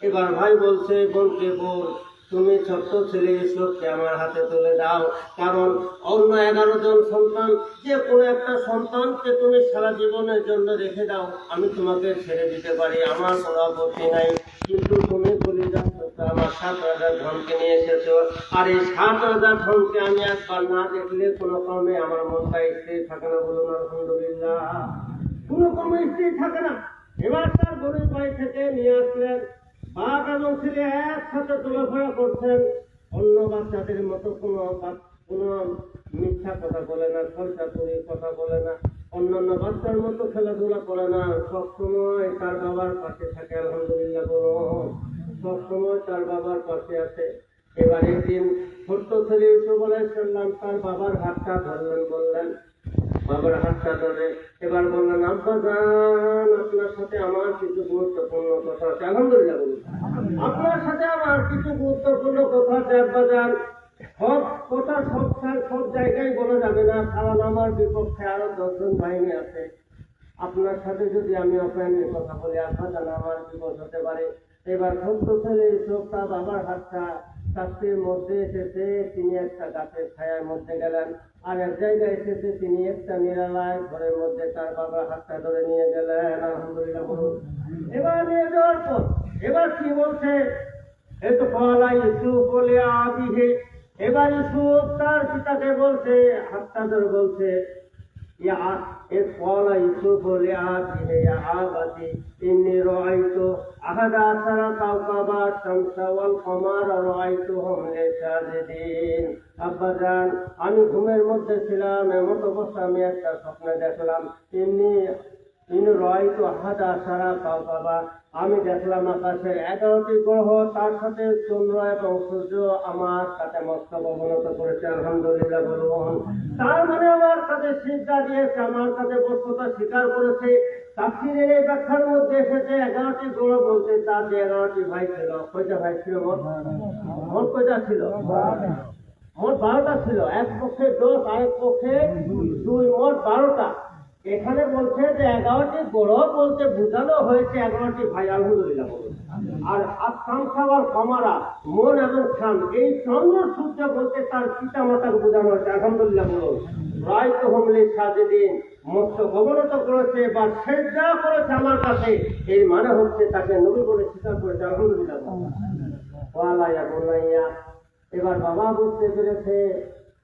এবার ভাই বলছে বোনকে, বোন, তুমি ছোট্ট ছেলে ইউসুফকে আমার হাতে তুলে দাও, কারণ অন্য 11 জন সন্তান, যে কোনো একটা সন্তানকে তুমি সারা জীবনের জন্য রেখে দাও, আমি তোমাকে ছেড়ে দিতে পারি, আমার কোনো আপত্তি নাই। কিন্তু তুমি বলে যাচ্ছ আমার 7,000 ধনকে নিয়ে এসেছো, আর এই 7,000 ধনকে আমি একবার না দেখলে কোনো ক্রমে আমার মনটা স্থির থাকে না। বলুন আলহামদুলিল্লাহ। কোনো ক্রমে স্থির থাকে না। এবার তার বোনের বাড়ি থেকে নিয়ে আসলেন। বাপ এবং ছেলে একসাথে চলাফেরা করছেন, অন্য বাচ্চাদের মতো কোনো মিথ্যা কথা বলে না, খরচাতুরি কথা বলে না, অন্যান্য বাচ্চার মতো খেলাধুলা করে না, সবসময় তার বাবার পাশে থাকে। আলহামদুলিল্লাহ বলুন। সবসময় তার বাবার পাশে আছে। এবার একদিন ছোট্ট ছেলে ইউসুফ আলাইহিস সালাম তার বাবার হাতটা ধরলেন, বললেন, বাবার হাতটা ধরে এবার বললেন, আব্বা জান, আপনার সাথে আমার কিছু গুরুত্বপূর্ণ কথা আছে। আলহামদুলিল্লাহ বলুন। আপনার সাথে আমার কিছু গুরুত্বপূর্ণ কথা আছে আব্বা জান। সব কথা সব জায়গায় বলা যাবে না, কারণ আমার বিপক্ষে আরো 10 জন বাহিনী আছে। আপনার সাথে যদি আমি অফলাইনে কথা বলি আব্বা জান, আমার বিপদ হতে পারে। এবার ছোট্ট ছেলে ইউসুফ তার বাবার হাতটা কাছের মধ্যে এসেছে, তিনি একটা গাছের ছায়ার মধ্যে গেলেন। আর এক জায়গায় এসেছে, তিনি একটা নিরালায় ঘরের মধ্যে তার বাবার হাতটা ধরে নিয়ে গেলেন। আলহামদুলিল্লাহ বলুন। এবার নিয়ে যাওয়ার পর এবার কি বলছে, এই তো কলা ইউসুফ বলে আবিহে। এবার ইউসুফ তার পিতাকে বলছে, হাতটা ধরে বলছে, إذ قال يوسف لأبيه يا أبت إني رأيت أحد عشر كوكبا الشمس والقمر رأيتهم لي ساجدين। আব্বা জান, আমি ঘুমের মধ্যে ছিলাম, এমন অবস্থা আমি একটা স্বপ্নে দেখলাম। ইনি রয়তো আহাদ আশারা কাওকাবা, আমি দেখলাম আকাশের 11টি গ্রহ, তার সাথে চন্দ্র এবং সূর্য আমার সাথে মস্তক অবনত করেছে। আলহামদুলিল্লাহ বলুন। তার মানে আমার কাছে সিজদা দিয়েছে, আমার কাছে বস্তুতা স্বীকার করেছে। তাফসীরের এই ব্যাখ্যার মধ্যে এসেছে 11টি গ্রহ বলতে তার যে 11টি ভাই ছিল। কয়টা ভাই ছিল মোট কয়টা ছিল? মোট 12টা ছিল। এক পক্ষে 10, আরেক পক্ষে 2, মোট 12টা। এখানে বলছে যে 11টি গ্রহ বলতে বোঝানো হয়েছে 11টি ভাই। আলহামদুলিল্লাহ বলুন। আর শামসাওয়াল কমারা, মন এবং খান, এই চন্দ্র সূর্য বলতে তার পিতা মাতাকে বোঝানো হয়েছে। আলহামদুলিল্লাহ বলুন। রায়তো হোমলি সাজেদিন, মস্তক অবনত করেছে বা সেজদা করেছে আমার কাছে, এর মানে হচ্ছে তাকে নবী বলে স্বীকার করেছে। আলহামদুলিল্লাহ বলুন। এবার বাবা বুঝতে পেরেছে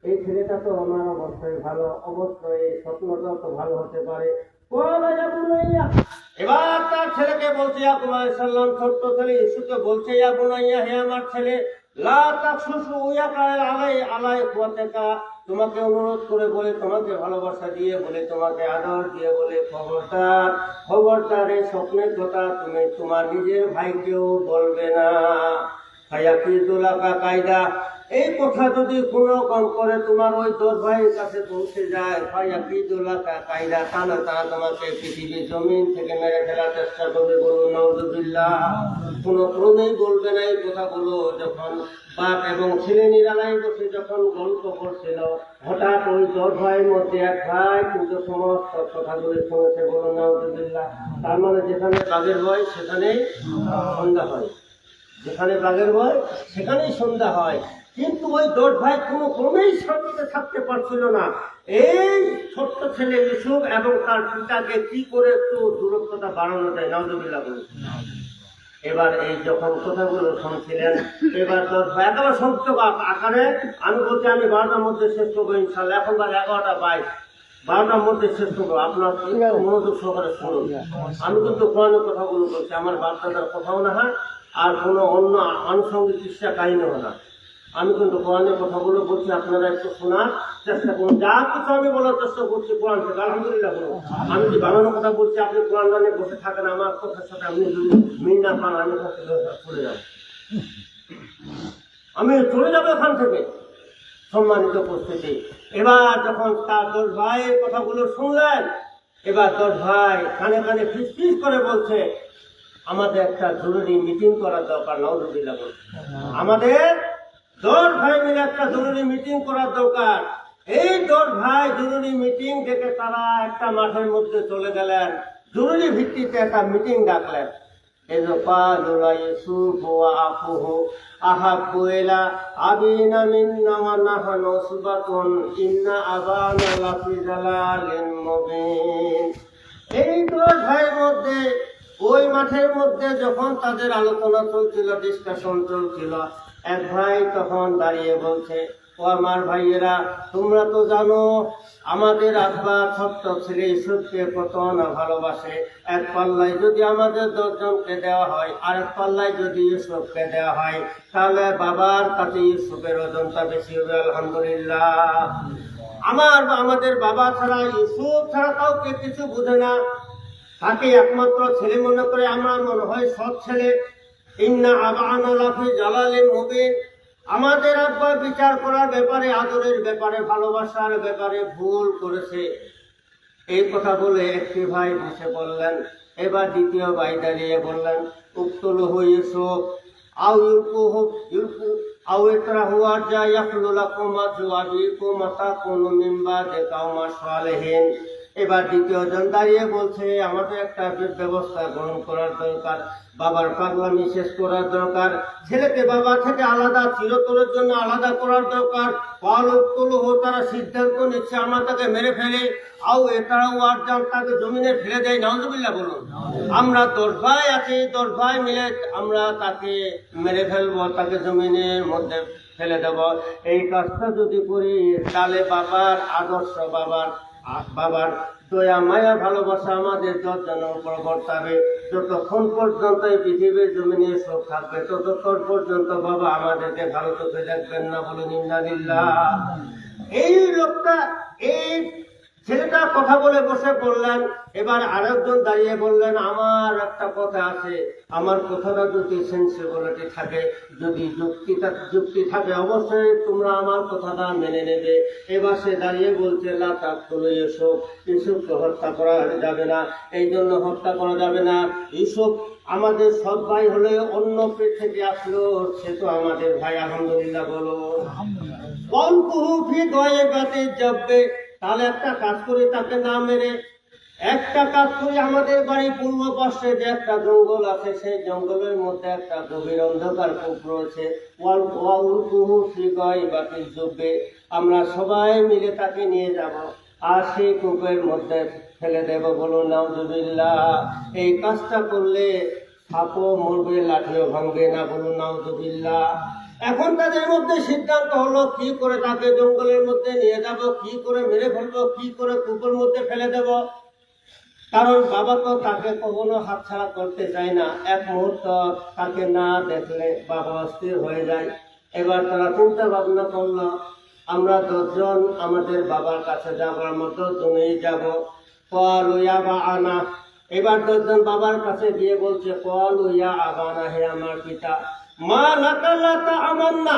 এই ছেলেটা তো আমার অবশ্যই ভালো, অবশ্যই এই স্বপ্নটা তো ভালো হতে পারে। এবার তার ছেলেকে বলছে, ইয়াকুব আলাইহিস সালাম, ছোট্ট ছেলে ইউসুফকে বলছে, ইয়া বুনাইয়া, হে আমার ছেলে, লা তাকসুসু ইয়াকা আলাই কুওয়াতাকা, তোমাকে অনুরোধ করে বলে, তোমাকে ভালোবাসা দিয়ে বলে, তোমাকে আদর দিয়ে বলে, খবরদার এই স্বপ্নের কথা তুমি তোমার নিজের ভাইকেও বলবে না। কায়দা, এই কথা যদি কোনো কম করে তোমার ওই 10 ভাইয়ের কাছে পৌঁছে যায়, কায়দা, তাহলে তারা তোমাকে পৃথিবী জমিন থেকে মেরে ফেলার চেষ্টা করবে। বলুন নাউযুবিল্লাহ। কোনো ক্রমেই বলবে না এই কথাগুলো। যখন বাপ এবং ছেলে নিরালায় বসে যখন গল্প করছিল, হঠাৎ ওই 10 ভাইয়ের মধ্যে এক ভাই কিন্তু সমস্ত কথাগুলো শুনেছে। বলুন নাউযুবিল্লাহ। তার মানে যেখানে বাঘের ভয় সেখানেই সন্ধ্যা হয়, যেখানে বাঘের ভয় সেখানেই সন্ধ্যা হয়। কিন্তু ওই 10 ভাই কোনো ক্রমেই শান্তিতে থাকতে পারছিল না। এই ছোট্ট ছেলে ইউসুফ এবং তার পিতাকে কি করে একটু দূরত্বটা বাড়ানো যায়। নাউযুবিল্লাহ বলুন। এবার এই যখন কথাগুলো শুনছিলেন, এবার 10 ভাই একেবারে সংক্ষিপ্ত আকারে, আমি বলছি আমি 12টার মধ্যে শেষ করবো ইনশাল্লাহ। এখন 11টা 22, 12টার মধ্যে শেষ করবো। আপনার মনোযোগ সহকারে শুনুন। আমি কিন্তু কোরআনের কথাগুলো বলছি, আমার বাচ্চাদের কথাও না হয় আর কোনো অন্য আনুষঙ্গিক কিস্সা কাহিনীও না। আমি কিন্তু কোরআনের কথাগুলো বলছি, আপনারা একটু শোনার চেষ্টা করুন। যা কিছু আমি বলার চেষ্টা করছি কোরআন থেকে। আলহামদুলিল্লাহ বলুন। আমি যে বানানো কথা বলছি, আপনি কোরআন জানে বসে থাকেন, আমার কথার সাথে আপনি যদি মিল না পান, আমি চলে যাব, আমি চলে যাবো এখান থেকে। সম্মানিত উপস্থিতি, এবার যখন তার 10 ভাইয়ের কথাগুলো শুনলেন, এবার 10 ভাই কানে কানে ফিসফিস করে বলছে, আমাদের একটা জরুরি মিটিং করার দরকার। নাউযুবিল্লাহ বলুন। আমাদের 10 ভাই মিলে একটা জরুরি মিটিং করার দরকার। এই 10 ভাই জরুরি মিটিং ডেকে তারা একটা মাঠের মধ্যে চলে গেলেন, জরুরি ভিত্তিতে একটা মিটিং ডাকলেন। ইউসুফ ওয়া আখুহু আহাব্বু ইলা আবিনা মিন্না ওয়া নাহনু উসবাতুন ইন্না আবানা লাফি যালালিন মুবিন। এই 10 ভাইয়ের মধ্যে ওই মাঠের মধ্যে যখন তাদের আলোচনা চলছিল, ডিসকাশন চলছিল, এক ভাই তখন দাঁড়িয়ে বলছে, ও আমার ভাইয়েরা, তোমরা তো জানো আমাদের আব্বা ছোট্ট ছেলে ইউসুফকে কত না ভালোবাসে। এক পাল্লায় যদি আমাদের 10 জনকে দেওয়া হয়, আর এক পাল্লায় যদি ইউসুফকে দেওয়া হয়, তাহলে বাবার কাছে ইউসুফের ওজনটা বেশি হবে। আলহামদুলিল্লাহ। আমাদের বাবা ছাড়া, ইউসুফ ছাড়া কাউকে কিছু বুঝে না, তাকে একমাত্র ছেলে মনে করে। আমরা মনে হয় সৎ ছেলে। ইন্না আবানা লাফি জালালিন মুবিন। আমাদের আব্বা বিচার করার ব্যাপারে, আদরের ব্যাপারে, ভালোবাসার ব্যাপারে ভুল করেছে। এই কথা বলে একটি ভাই বসে বললেন। এবার দ্বিতীয় ভাই দাঁড়িয়ে বললেন, উক্তলুহু ইউসুফ আও ইউলকুহু ইউলকু আও ইকরাহু আরজা ইয়াখলু লাকুম ওয়াজহু আবিকুম ওয়া তাকুনু মিন বাদি কাওমিন সালিহিন। এবার দ্বিতীয়জন দাঁড়িয়ে বলছে, আমাদের একটা ব্যবস্থা গ্রহণ করার দরকার, বাবার পাগলামি শেষ করার দরকার, ছেলেকে বাবা থেকে আলাদা চিরতরের জন্য আলাদা করার দরকার। তারা সিদ্ধান্ত নিচ্ছে আমরা তাকে মেরে ফেলে, আও এটাও আর তাকে জমিনে ফেলে দেয়। নাউজুবিল্লাহ বলুন। আমরা 10 ভাই আছি, 10 ভাই মিলে আমরা তাকে মেরে ফেলবো, তাকে জমিনের মধ্যে ফেলে দেব। এই কাজটা যদি করি তাহলে বাবার আদর্শ, বাবার দয়া মায়া ভালোবাসা আমাদের 10 জনের উপর বর্তাবে। যতক্ষণ পর্যন্ত এই পৃথিবীর জমিনে সুখ থাকবে ততক্ষণ পর্যন্ত বাবা আমাদেরকে ভালো চোখে দেখবেন না। বলুন ইন্নালিল্লাহ। এই লোকটা, এই ছেলেটা কথা বলে বসে পড়লেন। এবার আরেকজন দাঁড়িয়ে বললেন, আমার একটা কথা আছে, আমার কথাটা যদি সেন্সিবিলিটি থাকে, যদি যুক্তি থাকে, অবশ্যই তোমরা আমার কথাটা মেনে নেবে। এবার সে দাঁড়িয়ে বলছে, লা তাকতুলু ইউসুফকে হত্যা করা যাবে না, এই জন্য হত্যা করা যাবে না। ইউসুফ আমাদের সব ভাই হলে অন্য পেট থেকে আসলো, সে তো আমাদের ভাই। আলহামদুলিল্লাহ বলো। অল্পুহু ফি দয়বাতে যাবে। তাহলে একটা কাজ করি, তাকে না মেরে একটা কাজ করি, আমাদের বাড়ি পূর্ব পাশে যে একটা জঙ্গল আছে, সেই জঙ্গলের মধ্যে একটা গভীর অন্ধকার কূপ রয়েছে। আমরা সবাই মিলে তাকে নিয়ে যাব আর সেই কূপের মধ্যে ফেলে দেব। বলুন নাউজুবিল্লাহ। এই কাজটা করলে সাপও মরবে, লাঠিও ভাঙবে না। বলুন নাউজুবিল্লাহ। এখন তাদের মধ্যে সিদ্ধান্ত হলো, কি করে তাকে জঙ্গলের মধ্যে নিয়ে যাব, কি করে মেরে ফেলবো, কি করে কূপের মধ্যে ফেলে দেব। কারণ বাবা তো তাকে কখনো হাতছাড়া করতে চায় না। এক মুহূর্ত তাকে না দেখলে বাবা অস্থির হয়ে যায়। এবার তারা চিন্তা ভাবনা করলো, আমরা 10 জন আমাদের বাবার কাছে যাবো, আমরা 10 জনেই যাবো। ক্বালু ইয়া আবানা। এবার 10 জন বাবার কাছে গিয়ে বলছে, ক্বালু ইয়া আবানা, হে আমার পিতা, মা লাকা লা তা'মান্না,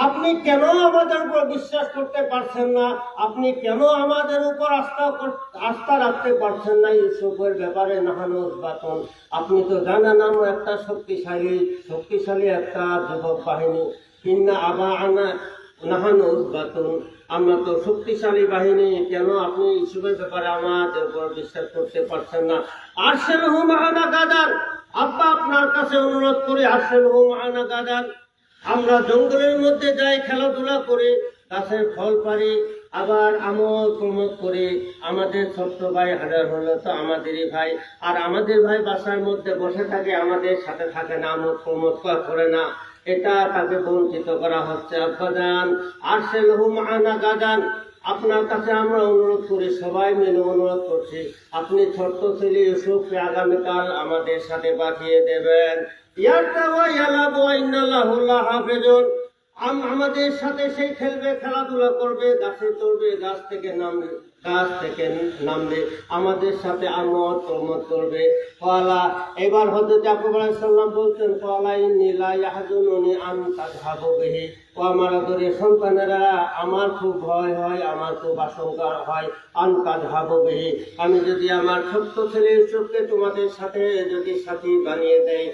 আপনি কেন আমাদের উপর বিশ্বাস করতে পারছেন না, আপনি কেন আমাদের উপর আস্থা রাখতে পারছেন না ইউসুফের ব্যাপারে। নাহানু উসবাতুন, আপনি তো জানেন আমরা একটা শক্তিশালী একটা যুবক বাহিনী। ইন্না আবানা নাহানু উসবাতুন, আমরা তো শক্তিশালী বাহিনী, কেন আপনি ইউসুফের ব্যাপারে আমাদের উপর বিশ্বাস করতে পারছেন না। আরসিলহু মা'ানা গাদান, আব্বা আপনার কাছে অনুরোধ করি, আরসিলহু মা'ানা গাদান, আমরা জঙ্গলের মধ্যে যাই, খেলাধুলা করে, গাছের ফল পারি, আবার আমোদ প্রমোদ করে। আমাদের ছোট্ট ভাই হাজার হলো তো আমাদেরই ভাই, আর আমাদের ভাই বাসার মধ্যে বসে থাকে, আমাদের সাথে থাকে না, আমোদ প্রমোদ করে না। এটা তাকে বঞ্চিত করা হচ্ছে। আব্বাজান আরসিলহু মা'ানা গাদান, আপনার কাছে আমরা অনুরোধ করি, সবাই মিলে অনুরোধ করছি, আপনি ছোট্ট ছেলে ইউসুফকে আগামীকাল আমাদের সাথে পাঠিয়ে দেবেন। আমাদের সাথে সেই খেলবে, খেলাধুলা করবে, গাছে চড়বে, গাছ থেকে নামবে, আমাদের সাথে আমোদ প্রমোদ করবে। কলা, এবার হযরত ইয়াকুব আলাইহিস সালাম বলতেন, কলা ইন্নী লা ইয়াহজুনুনি আন তাযহাবু বিহি, ও আমার আদরের সন্তানেরা, আমার খুব ভয় হয়, আমার খুব আশঙ্কা হয়, আন তাযহাবু বিহি, আমি যদি আমার ছোট্ট ছেলে ইউসুফকে তোমাদের সাথে যদি সাথী বানিয়ে দেয়,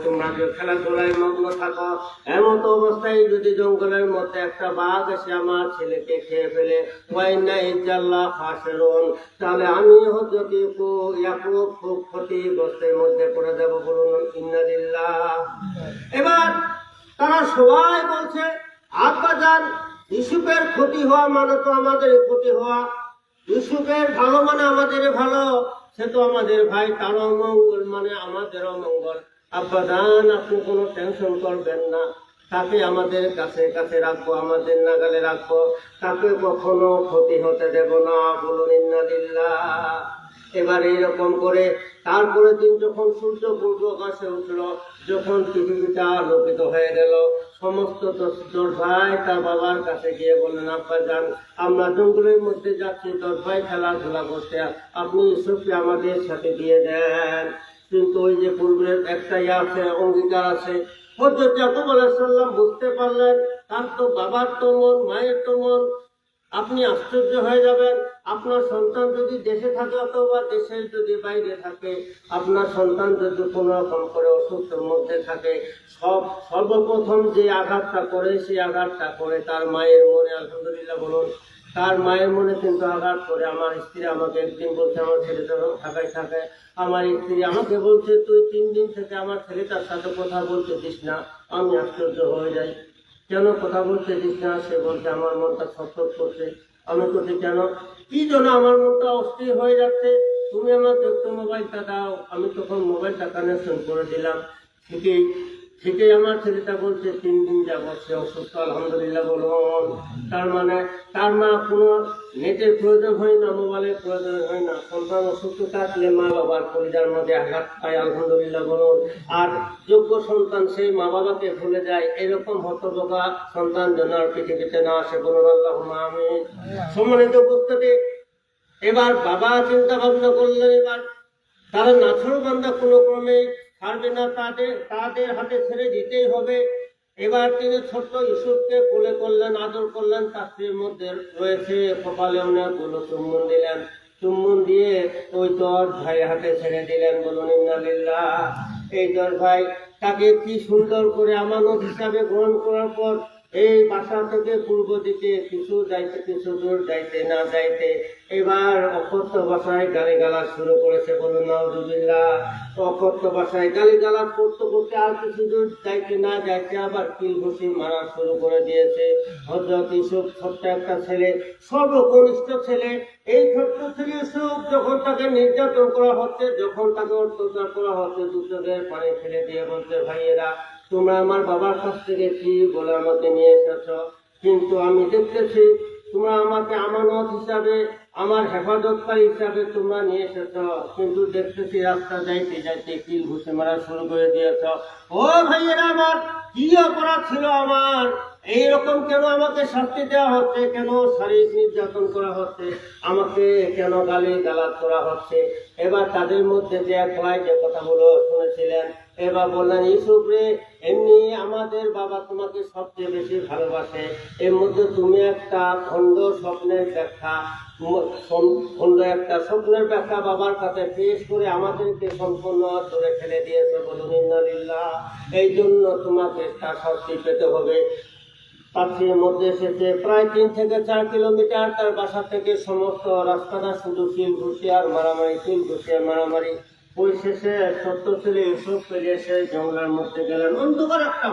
তোমরা যে খেলাধুলায় মগ্ন থাকো, এমন অবস্থায় যদি জঙ্গলের মধ্যে একটা বাঘ এসে আমার ছেলেকে খেয়ে ফেলে, তাহলে আমি হযরত ইয়াকুব খুব ক্ষতিগ্রস্তের মধ্যে পড়ে যাব। বলুন ইন্নালিল্লাহ। এবার তারা সবাই বলছে, আব্বাজান ইউসুফের ক্ষতি হওয়া মানে তো আমাদের ক্ষতি হওয়া, ইউসুফের ভালো মানে আমাদের ভালো, সে তো আমাদের ভাই, তার অমঙ্গল মানে আমাদের অমঙ্গল। আব্বাজান আপনি কোনো টেনশন করবেন না, তাকে আমাদের কাছে রাখবো, আমাদের নাগালে রাখবো, তাকে কখনো ক্ষতি হতে দেব না। বলুন ইন্নালিল্লাহ। এবার এইরকম করে তারপরে দিন যখন সূর্য পূর্ব আকাশে উঠল, যখন পৃথিবীটা আলোকিত হয়ে গেল, সমস্ত 10 ভাই তার বাবার কাছে গিয়ে বললেন, আব্বাজান আমরা জঙ্গলের মধ্যে যাচ্ছি, 10 ভাই খেলাধুলা করতে, আপনি ইউসুফকে আমাদের সাথে দিয়ে দেন। কিন্তু ওই যে পূর্বের একটা আছে, অঙ্গীকার আছে। হযরত ইয়াকুব আলাইহিস সালাম বুঝতে পারলেন, তার তো বাবার তো মন, মায়ের তো মন, আপনি আশ্চর্য হয়ে যাবেন। আপনার সন্তান যদি দেশে থাকে অথবা দেশের যদি বাইরে থাকে, আপনার সন্তান যদি কোনো রকম করে অসুস্থের মধ্যে থাকে, সর্বপ্রথম যে আঘাতটা করে সেই আঘাতটা করে তার মায়ের মনে। আলহামদুলিল্লাহ বলুন। তার মায়ের মনে কিন্তু আঘাত করে। আমার স্ত্রী আমাকে একদিন বলছে, আমার ছেলেটা ঢাকায় থাকে, আমার স্ত্রী আমাকে বলছে তুই 3 দিন থেকে আমার ছেলেটার সাথে কথা বলতে দিস না। আমি আশ্চর্য হয়ে যাই, কেন কথা বলতে দিস না? সে বলছে আমার মনটা ছটফট করছে। আমি বলছি কেন, কি জন্য আমার মনটা অস্থির হয়ে যাচ্ছে? তুমি আমাকে একটু মোবাইলটা দাও। আমি তখন মোবাইলটা কানেকশন করে দিলাম। ঠিকই ঠিকই আমার ছেলেটা বলছে 3 দিন যাবৎ সে অসুস্থ। আলহামদুলিল্লাহ বলুন। তার মানে তার মা কোনো নেটের প্রয়োজন হয় না, মোবাইলের প্রয়োজন হয় না। সন্তান অসুস্থ থাকলে মা বাবার পরিবারের মধ্যে আঘাত পায়। আলহামদুলিল্লাহ বলুন। আর যোগ্য সন্তান সেই মা বাবাকে ভুলে যায়। এরকম হতভাগা সন্তান যেন আর পৃথিবীতে না আসে। বলুন আল্লাহুম্মা আমিন। সম্মানিত উপস্থিতি, এবার বাবা চিন্তা ভাবনা করলেন, এবার তারা নাছরবান্দা কোনো ক্রমে ছাড়বে না, তাদের হাতে ছেড়ে দিতেই হবে। এবার তিনি ছোট্ট ইউসুফকে কোলে করলেন, আদর করলেন। তার মধ্যে রয়েছে কপালে অনেকগুলো চুম্বন দিলেন। চুম্বন দিয়ে ওই 10 ভাই হাতে ছেড়ে দিলেন। বলুন ইন্না লিল্লাহ। এই 10 ভাই তাকে কি সুন্দর করে আমানত হিসাবে গ্রহণ করার পর এই বাসা থেকে পূর্ব দিকে কিছু যাইতে, কিছু দূর যাইতে না যাইতে এবার অকথ্য ভাষায় গালিগালাজ শুরু করেছে। বলুন নাউজুবিল্লাহ। অকথ্য ভাষায় গালিগালাজ করতে করতে আর কিছু দূর যাইতে না যাইতে আবার কিল ঘুষি মারা শুরু করে দিয়েছে। হযরত ইউসুফ ছোট্ট একটা ছেলে, সর্বকনিষ্ঠ ছেলে। এই ছোট্ট ছেলে ইউসুফ যখন তাকে নির্যাতন করা হচ্ছে, যখন তাকে অত্যাচার করা হচ্ছে, দুচোখের পানি ফেলে দিয়ে বলছে, ভাইয়েরা তোমরা আমার বাবার কাছ থেকে কি বলে আমাকে নিয়ে এসেছ, কিন্তু আমি দেখতেছি তোমরা আমাকে আমানত হিসাবে, আমার হেফাজতকারী হিসাবে তোমরা নিয়ে এসেছ, কিন্তু দেখতেছি রাস্তা যাইতে যাইতে কিল ঘুষে মারা শুরু করে দিয়েছ। ও ভাইয়েরা আমার, কি অপরাধ ছিল আমার? এইরকম কেন আমাকে শাস্তি দেওয়া হচ্ছে? কেন শারীরিক নির্যাতন করা হচ্ছে? আমাকে কেন গালি গালাজ করা হচ্ছে? এবার তাদের মধ্যে যে এক ভাই যে কথাগুলো শুনেছিলেন, এবার বললেন, ইউসুফ রে, এমনি আমাদের বাবা তোমাকে সবচেয়ে বেশি ভালোবাসে। এর মধ্যে তুমি একটা খণ্ড স্বপ্নের ব্যাখ্যা বাবার কাছে পেশ করে আমাদেরকে সম্পূর্ণ ধরে ফেলে দিয়েছে। বলুন ইন্না লিল্লাহ। এই জন্য তোমাকে একটা শাস্তি পেতে হবে। পাত্রীর মধ্যে এসেছে প্রায় 3 থেকে 4 কিলোমিটার তার বাসা থেকে। সমস্ত রাস্তাটা শুধু কিল ঘুষি আর মারামারি, কিল ঘুষি আর মারামারি। পরিশেষে ছোট্ট ছেলে ইউসুফ পেরিয়ে এসে জঙ্গলের মধ্যে গেলেন। অন্ধকার একটা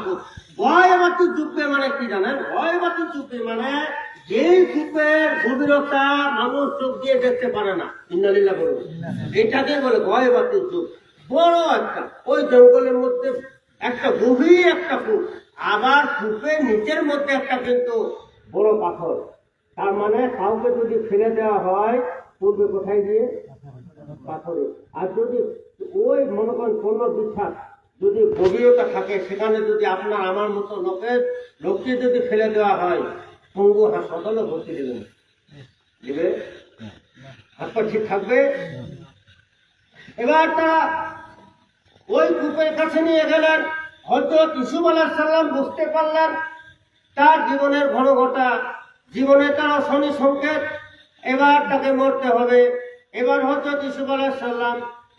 ভয় বাতি চুপে, মানে কি জানেন? ভয় বাতি চুপে মানে যেই চুপের গভীরতা মানুষ চোখ দিয়ে দেখতে পারে না। ইন্না লিল্লাহ বলুন। এটাকে বলে ভয় বাতি চুপ। বড় একটা ওই জঙ্গলের মধ্যে একটা গভীর একটা কূপ, আবার কূপের নিচের মধ্যে একটা কিন্তু বড় পাথর। তার মানে কাউকে যদি ফেলে দেওয়া হয় পূর্বে কোথায় গিয়ে? পাথরে। আর যদি ওই মনে করেন 15 বিশ্বাস যদি গভীরতা থাকে, সেখানে যদি আপনার আমার মতো লোককে যদি ফেলে দেওয়া হয়, পঙ্গু হাসপাতালে ভর্তি দেবেন, দেবে? হাত পা ঠিক থাকবে? এবার তারা ওই কূপের কাছে নিয়ে গেলেন। হযরত ইউসুফ আলাইহিস সালাম বুঝতে পারলেন তার জীবনের ঘনঘটা, জীবনে তার শনি সংকেত, এবার তাকে মরতে হবে। এবার হযরত ইউসুফ আলাইহিস সালাম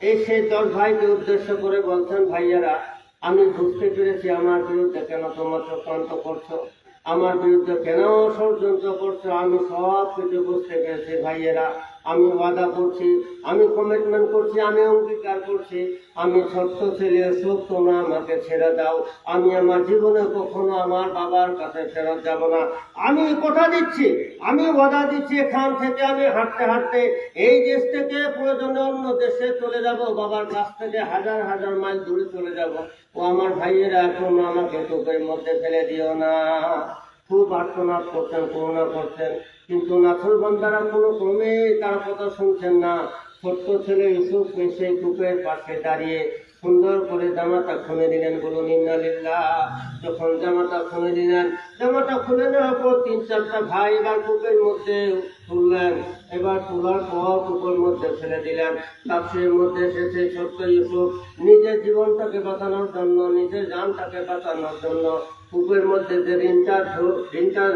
এই সেই 10 ভাইকে উদ্দেশ্য করে বলছেন, ভাইয়ারা আমি বুঝতে পেরেছি আমার বিরুদ্ধে কেন তোমরা চক্রান্ত করছো, আমার বিরুদ্ধে কেন ষড়যন্ত্র করছো, আমি সব কিছু বুঝতে পেরেছি। ভাইয়েরা আমি ওয়াদা করছি, আমি কমিটমেন্ট করছি, আমি অঙ্গীকার করছি, আমি ছোট্ট ছেলে ইউসুফ, তোমরা আমাকে ছেড়ে দাও। আমি আমার জীবনে কখনো আমার বাবার কাছে ফেরত যাব না। আমি কথা দিচ্ছি, আমি ওয়াদা দিচ্ছি, এখান থেকে আমি হাঁটতে হাঁটতে এই দেশ থেকে প্রয়োজনে অন্য দেশে চলে যাব, বাবার কাছ থেকে হাজার হাজার মাইল দূরে চলে যাব। ও আমার ভাইয়েরা এখন আমাকে কূপের মধ্যে ফেলে দিও না। খুব আর্তনাদ করতেন, করুণা করতেন, কিন্তু নাছরবান্দারা কোনো ক্রমে তার কথা শুনছেন না। ছোট্ট ছেলে ইউসুফ সেই কূপের পাশে দাঁড়িয়ে সুন্দর করে জামাটা খুলে দিলেন। বলুন ইন্না লিল্লাহ। যখন জামাটা খুলে দিলেন, জামাটা খুলে দেওয়ার পর 3-4টা ভাই এবার কূপের মধ্যে তুললেন। এবার তোলার পর কূপের মধ্যে ফেলে দিলেন। তাফসীরের মধ্যে এসেছে ছোট্ট ইউসুফ নিজের জীবনটাকে বাঁচানোর জন্য, নিজের জানটাকে বাঁচানোর জন্য কূপের মধ্যে যে ঋণটা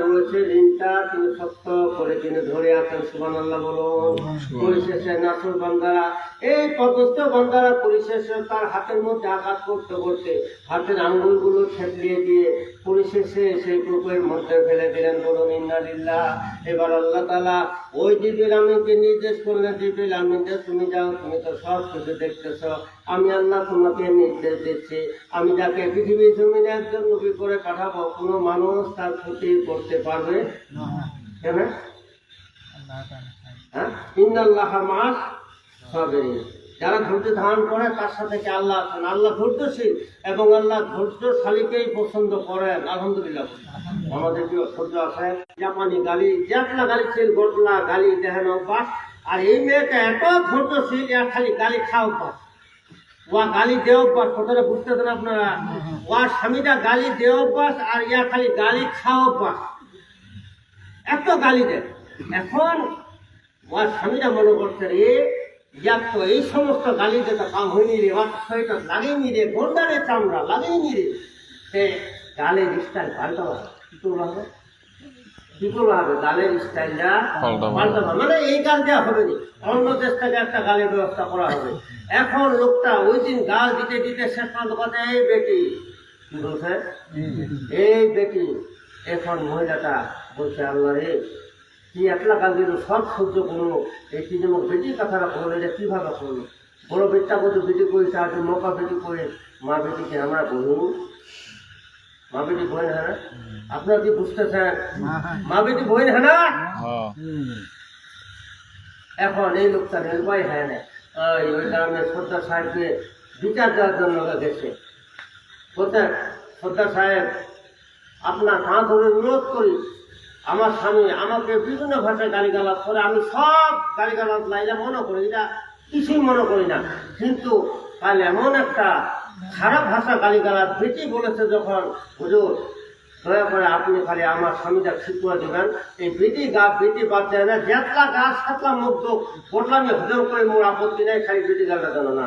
রয়েছে, ঋণটা তিনি শক্ত করে তিনি ধরে আছেন। সুবহানাল্লাহ বলুন। পরিশেষে নাসুর বান্দারা, এই পদস্থ বান্দারা পরিশেষে তার হাতের মধ্যে আঘাত করতে করতে হাতের আঙ্গুলগুলো ঠেকলিয়ে দিয়ে পরিশেষে সেই কূপের মধ্যে ফেলে দিলেন। বলুন ইন্না লিল্লাহ। এবার আল্লাহ তাআলা ওই জিবরিল আমিনকে নির্দেশ করলেন, জিবরিল আমিন, তুমি যাও, তুমি তো সব কিছু দেখতেছ, আমি আল্লাহ তোমাকে নির্দেশ দিচ্ছি, আমি যাকে পৃথিবীর জমিনে একজন নবী করে পাঠাবো, কোনো মানুষ তার ক্ষতি করতে পারবে কেন? হ্যাঁ, ইন্নাল্লাহা মা'আস সাবিরিন। যারা ধৈর্য ধারণ করে তার সাথে কি আল্লাহ আছেন। আল্লাহ ধৈর্যশীল এবং আল্লাহ ধৈর্যশালীকেই পছন্দ করেন। আলহামদুলিল্লাহ। আমাদের কি সহ্য আছে? জাপানি গালি, যেটলা গালি ছিল, গোটলা গালি দেখানো অভ্যাস। আর এই মেয়েটা এত ধৈর্যশীল, এর খালি গালি খাওয়া অভ্যাস, ওয়া গালি দেওয়া অভ্যাস। কথাটা বুঝতে দেন আপনারা। ওয়ার স্বামীটা গালি দেওয়া অভ্যাস আর ইয়া খালি গালি খাওয়া অভ্যাস, এত গালি দেয়। এখন ওয়ার স্বামীরা মনে করছে রে, ইয়ার তো এই সমস্ত গালি দেওয়া কাম হয়নি রে, ওয়ার শরীরটা লাগেনি রে, গোন্ডারের চামড়া লাগেনি রে। সে গালের স্টাইল পাল্টাবে, কি করবো হবে? কি করবো হবে? গালের স্টাইলটা পাল্টাবে, মানে এই গাল দেওয়া হবে না, অন্য দেশ থেকে একটা গালের ব্যবস্থা করা হবে। এখন লোকটা ওই দিন গাল দিতে দিতে শেষ পর্যন্ত কথা, এই বেটি, কি বলছে? এই বেটি। এখন মহিলাটা বলছে, আল্লাহ রে, কি একলা গাল দিল, সব সহ্য করলো, এই কি যেমন বেটির কথাটা করলো, এটা কিভাবে করলো? বড় বেটটা বলছে বেটি করেছে, আর মকা বেটি করে, মা বেটিকে আমরা বলুন, মা বেটি বই না, আপনার কি বুঝতেছেন? মা বেটি বই না। এখন এই লোকটা রেলওয়ে হয় না, ওই কারণে সর্দার সাহেবকে বিচার দেওয়ার জন্য গেছে। বলতে, সর্দার সাহেব, আপনার হাত ধরে অনুরোধ করি, আমার স্বামী আমাকে বিভিন্ন ভাষায় গালিগালাজ করে, আমি সব গালিগালাজ লাইলা মনে করি, এটা কিছুই মনে করি না, কিন্তু কাল এমন একটা খারাপ ভাষা গালিগালাজ বেটি বলেছে যখন, হুজুর দয়া করে আপনি খালি আমার স্বামীটা ঠিক করে দেবেন, এই বেটি বাদ যায় না, যেতলা গাছ সাতলা মুগ্ধ বটলামে হজম করে মোর আপত্তি নেই, খালি বেটি গালটা জানো না।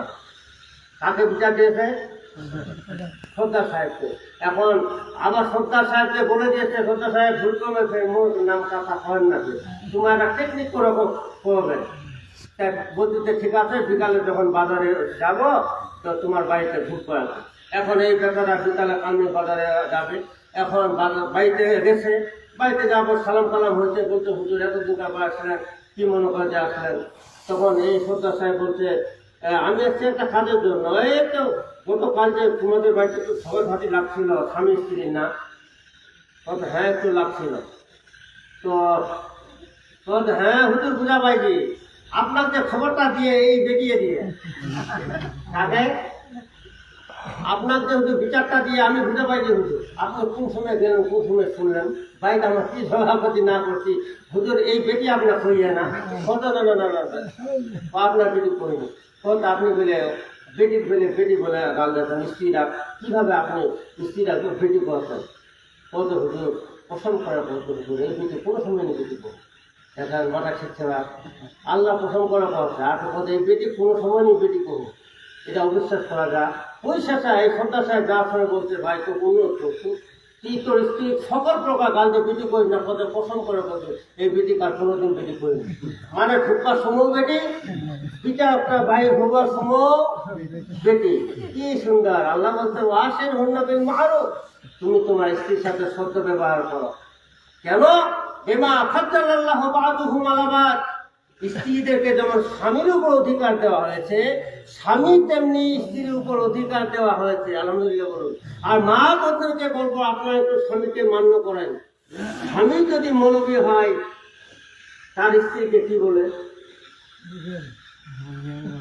কাকে বিচার দিয়েছে? সর্দার সাহেবকে। এখন আবার সর্দার সাহেবকে বলে দিয়েছে, সর্দার সাহেব ভুল করেছে, মোর নাম কথা করেন নাকি, তোমার একটা টেকনিক করে করবেন। বলতে ঠিক আছে, বিকালে যখন বাজারে যাব তো তোমার বাড়িতে ঢুকবো। এখন এই বেচারা বিকালে কামনি বাজারে যাবে, এখন বাড়িতে গেছে, বাড়িতে যাবো, সালাম কালাম হয়েছে, বলতে হুজুর এত দুর্গা আসলেন, কি মনে করে যে আসলেন? তখন এই সর্দার সাহেব বলছে, আমি এসছি একটা কাজের জন্য। এই তো গতকাল যে তোমাদের বাড়িতে একটু সবাই ভাতি লাগছিল, স্বামী স্ত্রী না? হ্যাঁ একটু লাগছিল। তো হ্যাঁ হুজুর বুঝা পাইছি, আপনার যে খবরটা দিয়ে এই বেরিয়ে দিয়ে তাকে আপনার যে বিচারটা দিয়ে আমি বুঝে পাইছি, হুজুর আপনি কোন সময় গেলেন, কোন সময় শুনলেন, বাড়িতে আমরা কি সভাপতি না করছি, হুজুর এই বেটি আপনার করিয়ে না, কত না না না না আপনার বেটি করিনি, কত আপনি বলে বেটি বলে গাল দিয়েছেন, স্ত্রীরা কীভাবে আপনি স্ত্রীরা বেটি করছেন, কত হুজুর পছন্দ করে বলতো, হুজুর এই বেটি কোনো সময় নিয়ে বেটি করো, এখন মাথা শিখছে না, আল্লাহ পছন্দ করা করছে, আর তো এই বেটি কোনো সময় নিয়ে বেটি করবো, এটা অবিশ্বাস করা যায়। ওই শেষা এই সর্দার সাহেব যাওয়ার সময় বলছে, ভাই তো অনুরোধ করছো, তুই তোর স্ত্রী সকল প্রকার গাল দিয়ে বেটি করিস না, কত পছন্দ করে বলছে, এই বেটি কার কোনোদিন বেটি করিনি, মানে ঢুকবার সময় বেটি, পিতা একটা ভাই ঢুকবার সময় বেটি, কি সুন্দর। আল্লাহ বলছে, ওয়াসির হুন্নাবিল মারুফ, তুমি তোমার স্ত্রীর সাথে সত্য ব্যবহার করো। কেন? বিমা ফাদ্দালাল্লাহু বা'দুহুম আলা বা'দ, স্ত্রীদেরকে যেমন স্বামীর উপর অধিকার দেওয়া হয়েছে, স্বামী তেমনি স্ত্রীর উপর অধিকার দেওয়া হয়েছে। আলহামদুলিল্লাহ বলুন। আর মা বোনদেরকে বলবো, আপনারা একটু স্বামীকে মান্য করেন। স্বামী যদি মৌলবী হয়, তার স্ত্রীকে কি বলে?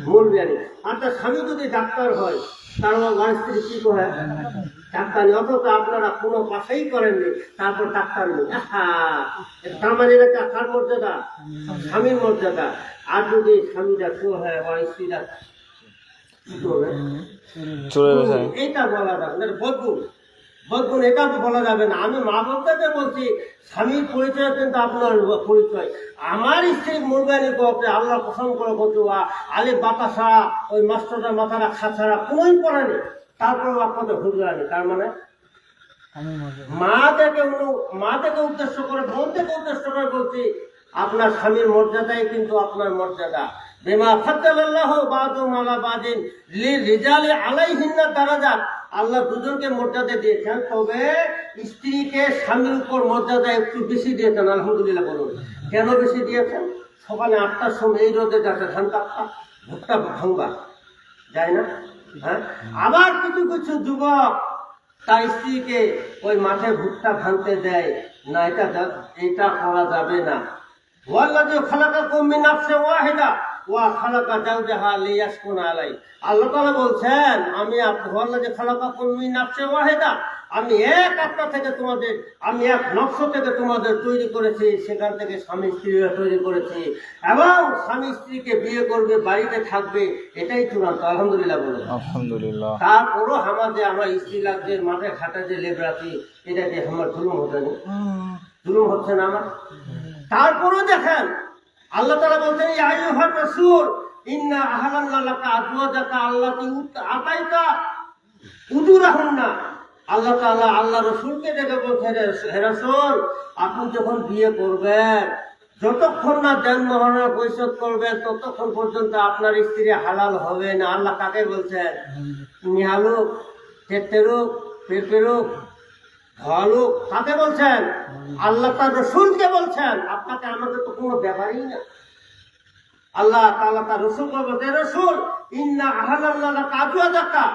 মৌলবিয়ানি। আর তার স্বামী যদি ডাক্তার হয়, তার আমার স্ত্রী কি করে? ডাক্তারি। অথচ আপনারা কোনো পাশেই করেননি, তারপর ডাক্তার নেই। তার মানে এটা কার মর্যাদা? স্বামীর মর্যাদা। আর যদি স্বামীরা কেউ হয়, আমার স্ত্রীরা কি করবে? এইটা বলা যাবে, বদগুণ। বলবেন এটা তো বলা যাবে না। আমি মা বলতে বলছি স্বামীর পরিচয় কিন্তু আপনার পরিচয়। আমার স্ত্রী মুরগানি করতে আল্লাহ পছন্দ করে বলতে আলে বাতাসা ওই মাস্টারটা মাথাটা খাছাড়া কোনোই পড়েনি, তারপরে আপনাদের হুজরানি। তার মানে মাদেরকে উদ্দেশ্য করে, বোনদেরকে উদ্দেশ্য করে বলছি আপনার স্বামীর মর্যাদাই কিন্তু আপনার মর্যাদা। বিমা ফাদ্দালাল্লাহু বা'দুহুম আলা বা'দিন লিরিজালি আলাইহিন্না দারাজাত। আল্লাহ দুজনকে মর্যাদা দিয়েছেন, তবে স্ত্রীকে স্বামীর উপর মর্যাদা একটু বেশি দিয়েছেন। আলহামদুলিল্লাহ বলুন। কেন বেশি দিয়েছেন? সকালে 8টার সময় এই রোদে যাচ্ছে ধান কাটটা, ভুট্টা ভাঙবা যায় না, হ্যাঁ? আবার কিছু কিছু যুবক তার স্ত্রীকে ওই মাঠে ভুট্টা ভাঙতে দেয় না, এটা করা যাবে না। ওয়াল্লাযী খালাকাকুম মিন নাফসিন ওয়াহিদা ওয়া খালাকা যাওজাহা লিয়াসকুনা আলাই। আল্লাহ তাআলা বলছেন ওয়াল্লাযী খালাকাকুম মিন নাফসিন ওয়াহিদা, আমি এক আত্মা থেকে তোমাদের, আমি এক নফস থেকে তোমাদের তৈরি করেছি, সেখান থেকে স্বামী স্ত্রীরা তৈরি করেছি, এবং স্বামী স্ত্রীকে বিয়ে করবে, বাড়িতে থাকবে, এটাই চূড়ান্ত। আলহামদুলিল্লাহ বলো।
আলহামদুলিল্লাহ।
তারপরও আমাদের আমার স্ত্রী লাগছে মাঠে ঘাটে যে লেবরাতি, এটা যে আমার জুলুম হচ্ছে না, জুলুম হচ্ছে না আমার? তারপরও দেখেন আল্লাহ তাআলা বলছেন ইয়া আইয়ুহার রাসূল ইন্না আহলাল্না লাকা আজওয়াজাকা আল্লাতী আতাইতা উজুরাহুন্না। আল্লাহ তাআলা আল্লাহ রাসূলকে ডেকে বলছেন, হে রাসূল, আপনি যখন বিয়ে করবেন, যতক্ষণ না দেনমোহরের পরিশোধ করবেন ততক্ষণ পর্যন্ত আপনার স্ত্রী হালাল হবে না। আল্লাহ কাকে বলছেন? নিহালুক, তেতেরুক, পেরপেরুক, ভালুক, কাকে বলছেন? আল্লাহ তার রসুলকে বলছেন। আপনাকে আমাদের তো কোনো ব্যাপারই না। আল্লাহ তাআলা তার রসুলকে বলছেন, রসুল ইন্না আহলাল্না লাকা আজওয়াজাকা,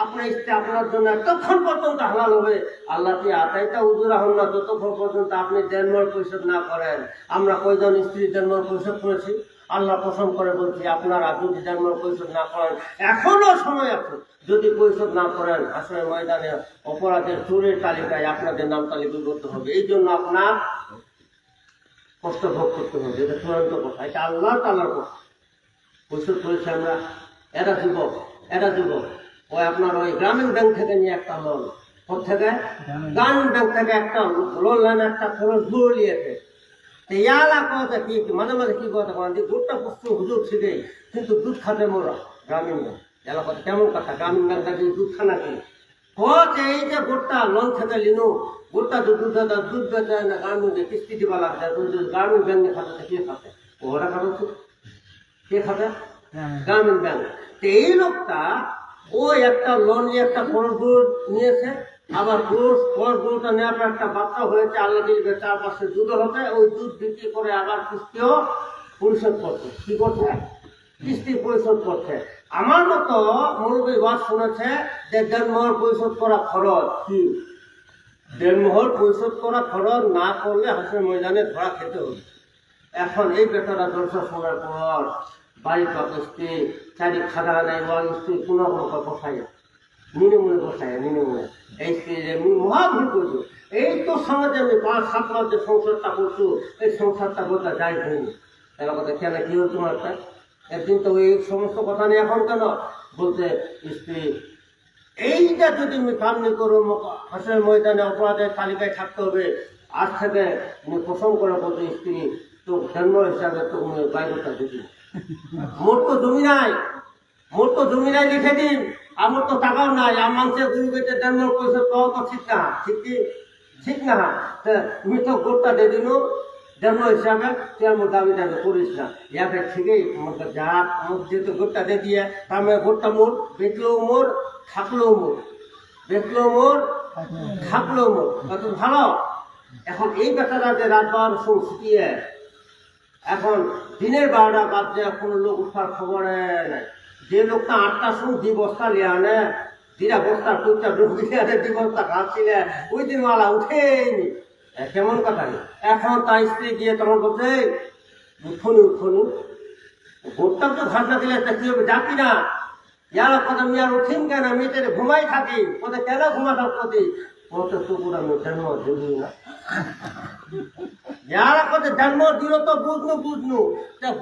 আপনার স্ত্রী আপনার জন্য এতক্ষণ পর্যন্ত হালাল হবে। আল্লাহ কি আতাইতা উজুরাহুন্না, যতক্ষণ পর্যন্ত আপনি দেনমোহর পরিশোধ না করেন। আমরা কয়জন স্ত্রী দেনমোহর পরিশোধ করেছি? আল্লাহ পছন্দ করে বলছি আপনারা যদি দেনমোহর পরিশোধ না করেন, এখনো সময় আছে, যদি পরিশোধ না করেন হাসরের ময়দানে অপরাধের চোরের তালিকায় আপনাদের নাম তালিকাভুক্ত হবে। এই জন্য আপনার কষ্ট ভোগ করতে হবে। এটা চূড়ান্ত কথা, এটা আল্লাহ তাআলার কথা। পরিশোধ করেছি আমরা। এরা যুবক ওই আপনার ওই গ্রামীণ ব্যাংক থেকে নিয়ে একটা লোন, থেকে গ্রামীণ ব্যাংক থেকে একটা লোন নেন, একটা খরচ দূর নিয়েছে। কি মাঝে মাঝে কি কথা বলেন, দুধটা পুষ্টি হুজুর ছিঁড়ে কিন্তু দুধ খাতে মোরা গ্রামীণ ব্যাংক এলাকাতে। কেমন কথা? গ্রামীণ ব্যাংক থেকে দুধ খানা কি এই যে গোটটা লোন থেকে লিনু, গোটটা দুধ বেচে না গ্রামীণ কিস্তি দিবা লাগছে, গ্রামীণ ব্যাংকের খাতে কে খাতে? ওরা খাতে, কে খাতে? গ্রামীণ ব্যাংক। এই লোকটা ওই একটা লোন নিয়ে একটা খরচ নিয়েছে, আবার গরুটা নেওয়ার পর একটা বাচ্চা হয়েছে, আল্লাহ দিলকে 4-5 দুধ হতে, ওই দুধ বিক্রি করে আবার কিস্তিও পরিশোধ করছে। কি করছে? কিস্তি পরিশোধ করছে। আমার মতো মুরব্বী ওয়াজ শুনেছে যে দেনমোহর পরিশোধ করা খরচ। কি দেনমোহর পরিশোধ করা খরচ না করলে হাসরের ময়দানে ধরা খেতে হবে। এখন এই বেটারা জলসা শোনার পর বাড়ি পাকিস্তি চারি খাদা নেই, ওয়াল স্ত্রী কোনো বসায় নিনে বসায় নিনে এই স্ত্রী মহা ভুল করছো। এই তো সমাজে আমি 5-7 মাস যে সংসারটা করছো, এই সংসারটা বলতে যাই হয়নি। এরা কথা কেন কি হতো একটা একদিন তো এই সমস্ত কথা নিয়ে এখন কেন বলতে স্ত্রী এইটা যদি আমি কামনি করো হাসরের ময়দানে অপরাধের তালিকায় থাকতে হবে। আজ থেকে আমি পছন্দ করে বলতে স্ত্রী তো জন্ম হিসাবে তো বাইরটা দিবি। মোট তো জমি নাই লিখে দিন, আমার তো টাকাও নাই, আমার মানুষের গরু বেঁচে জন্ম পয়সা পাওয়া তো ঠিক না। তুমি তো গোটটা দিয়ে দিল জন্ম হিসাবে, তুই আমার দাবি দাবি করিস না। ইয়াকে ঠিকই যা যেহেতু গোটটা দিয়ে দিয়ে তার মানে গোটটা মোর বেচলেও মোর, থাকলেও মোর, বেচলেও মোর, থাকলেও মোর, কত ভালো। এখন এই বেটারা যে রাত 12 ছুটিয়ে এখন দিনের 12টা বাজছে, কোনো লোক উঠার খবর নেই। যে লোকটা 8টার সময় 2 বস্তা লিয়ে আনে, 2 বস্তার টুকটা ডুবি আনে, 2 বস্তা খাচ্ছিলে, ওই দিন মালা উঠেনি। কেমন কথা? এখন তার স্ত্রী গিয়ে তখন বলছে উঠুনি ভোটটা তো ভাষা দিলে কি হবে ডাকি না, ইয়ার কথা আমি আর উঠিম কেন, আমি তো ঘুমাই থাকি, কোথায় কেন ঘুমাতাম প্রতি কত টুকুর আমি জন্ম দিবি না। যারা কত জন্ম দিল তো বুঝনু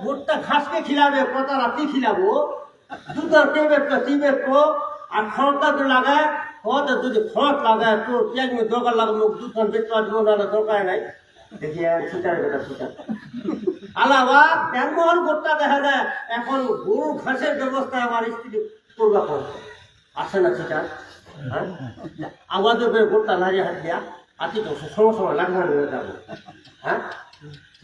ভোটটা ঘাসকে খিলাবে, কত রাতি খিলাবো, দুধ টিবে আর খড়টা লাগায় হতে যদি খরচ লাগায় তোর পেঁয়াজ মেয়ে দরকার লাগে মুখ দুখান দেখতে পারবো না দরকার নাই দেখি ছুটারে বেটা ছুটা আলাবা তেমন গোটা দেখা যায় এখন গরু ঘাসের ব্যবস্থা আমার স্ত্রী করবা করছে আসে না ছুটা হ্যাঁ আমাদের গোটা নারী হাত দেয়া আতি তো সময় লাগবে হয়ে যাবো হ্যাঁ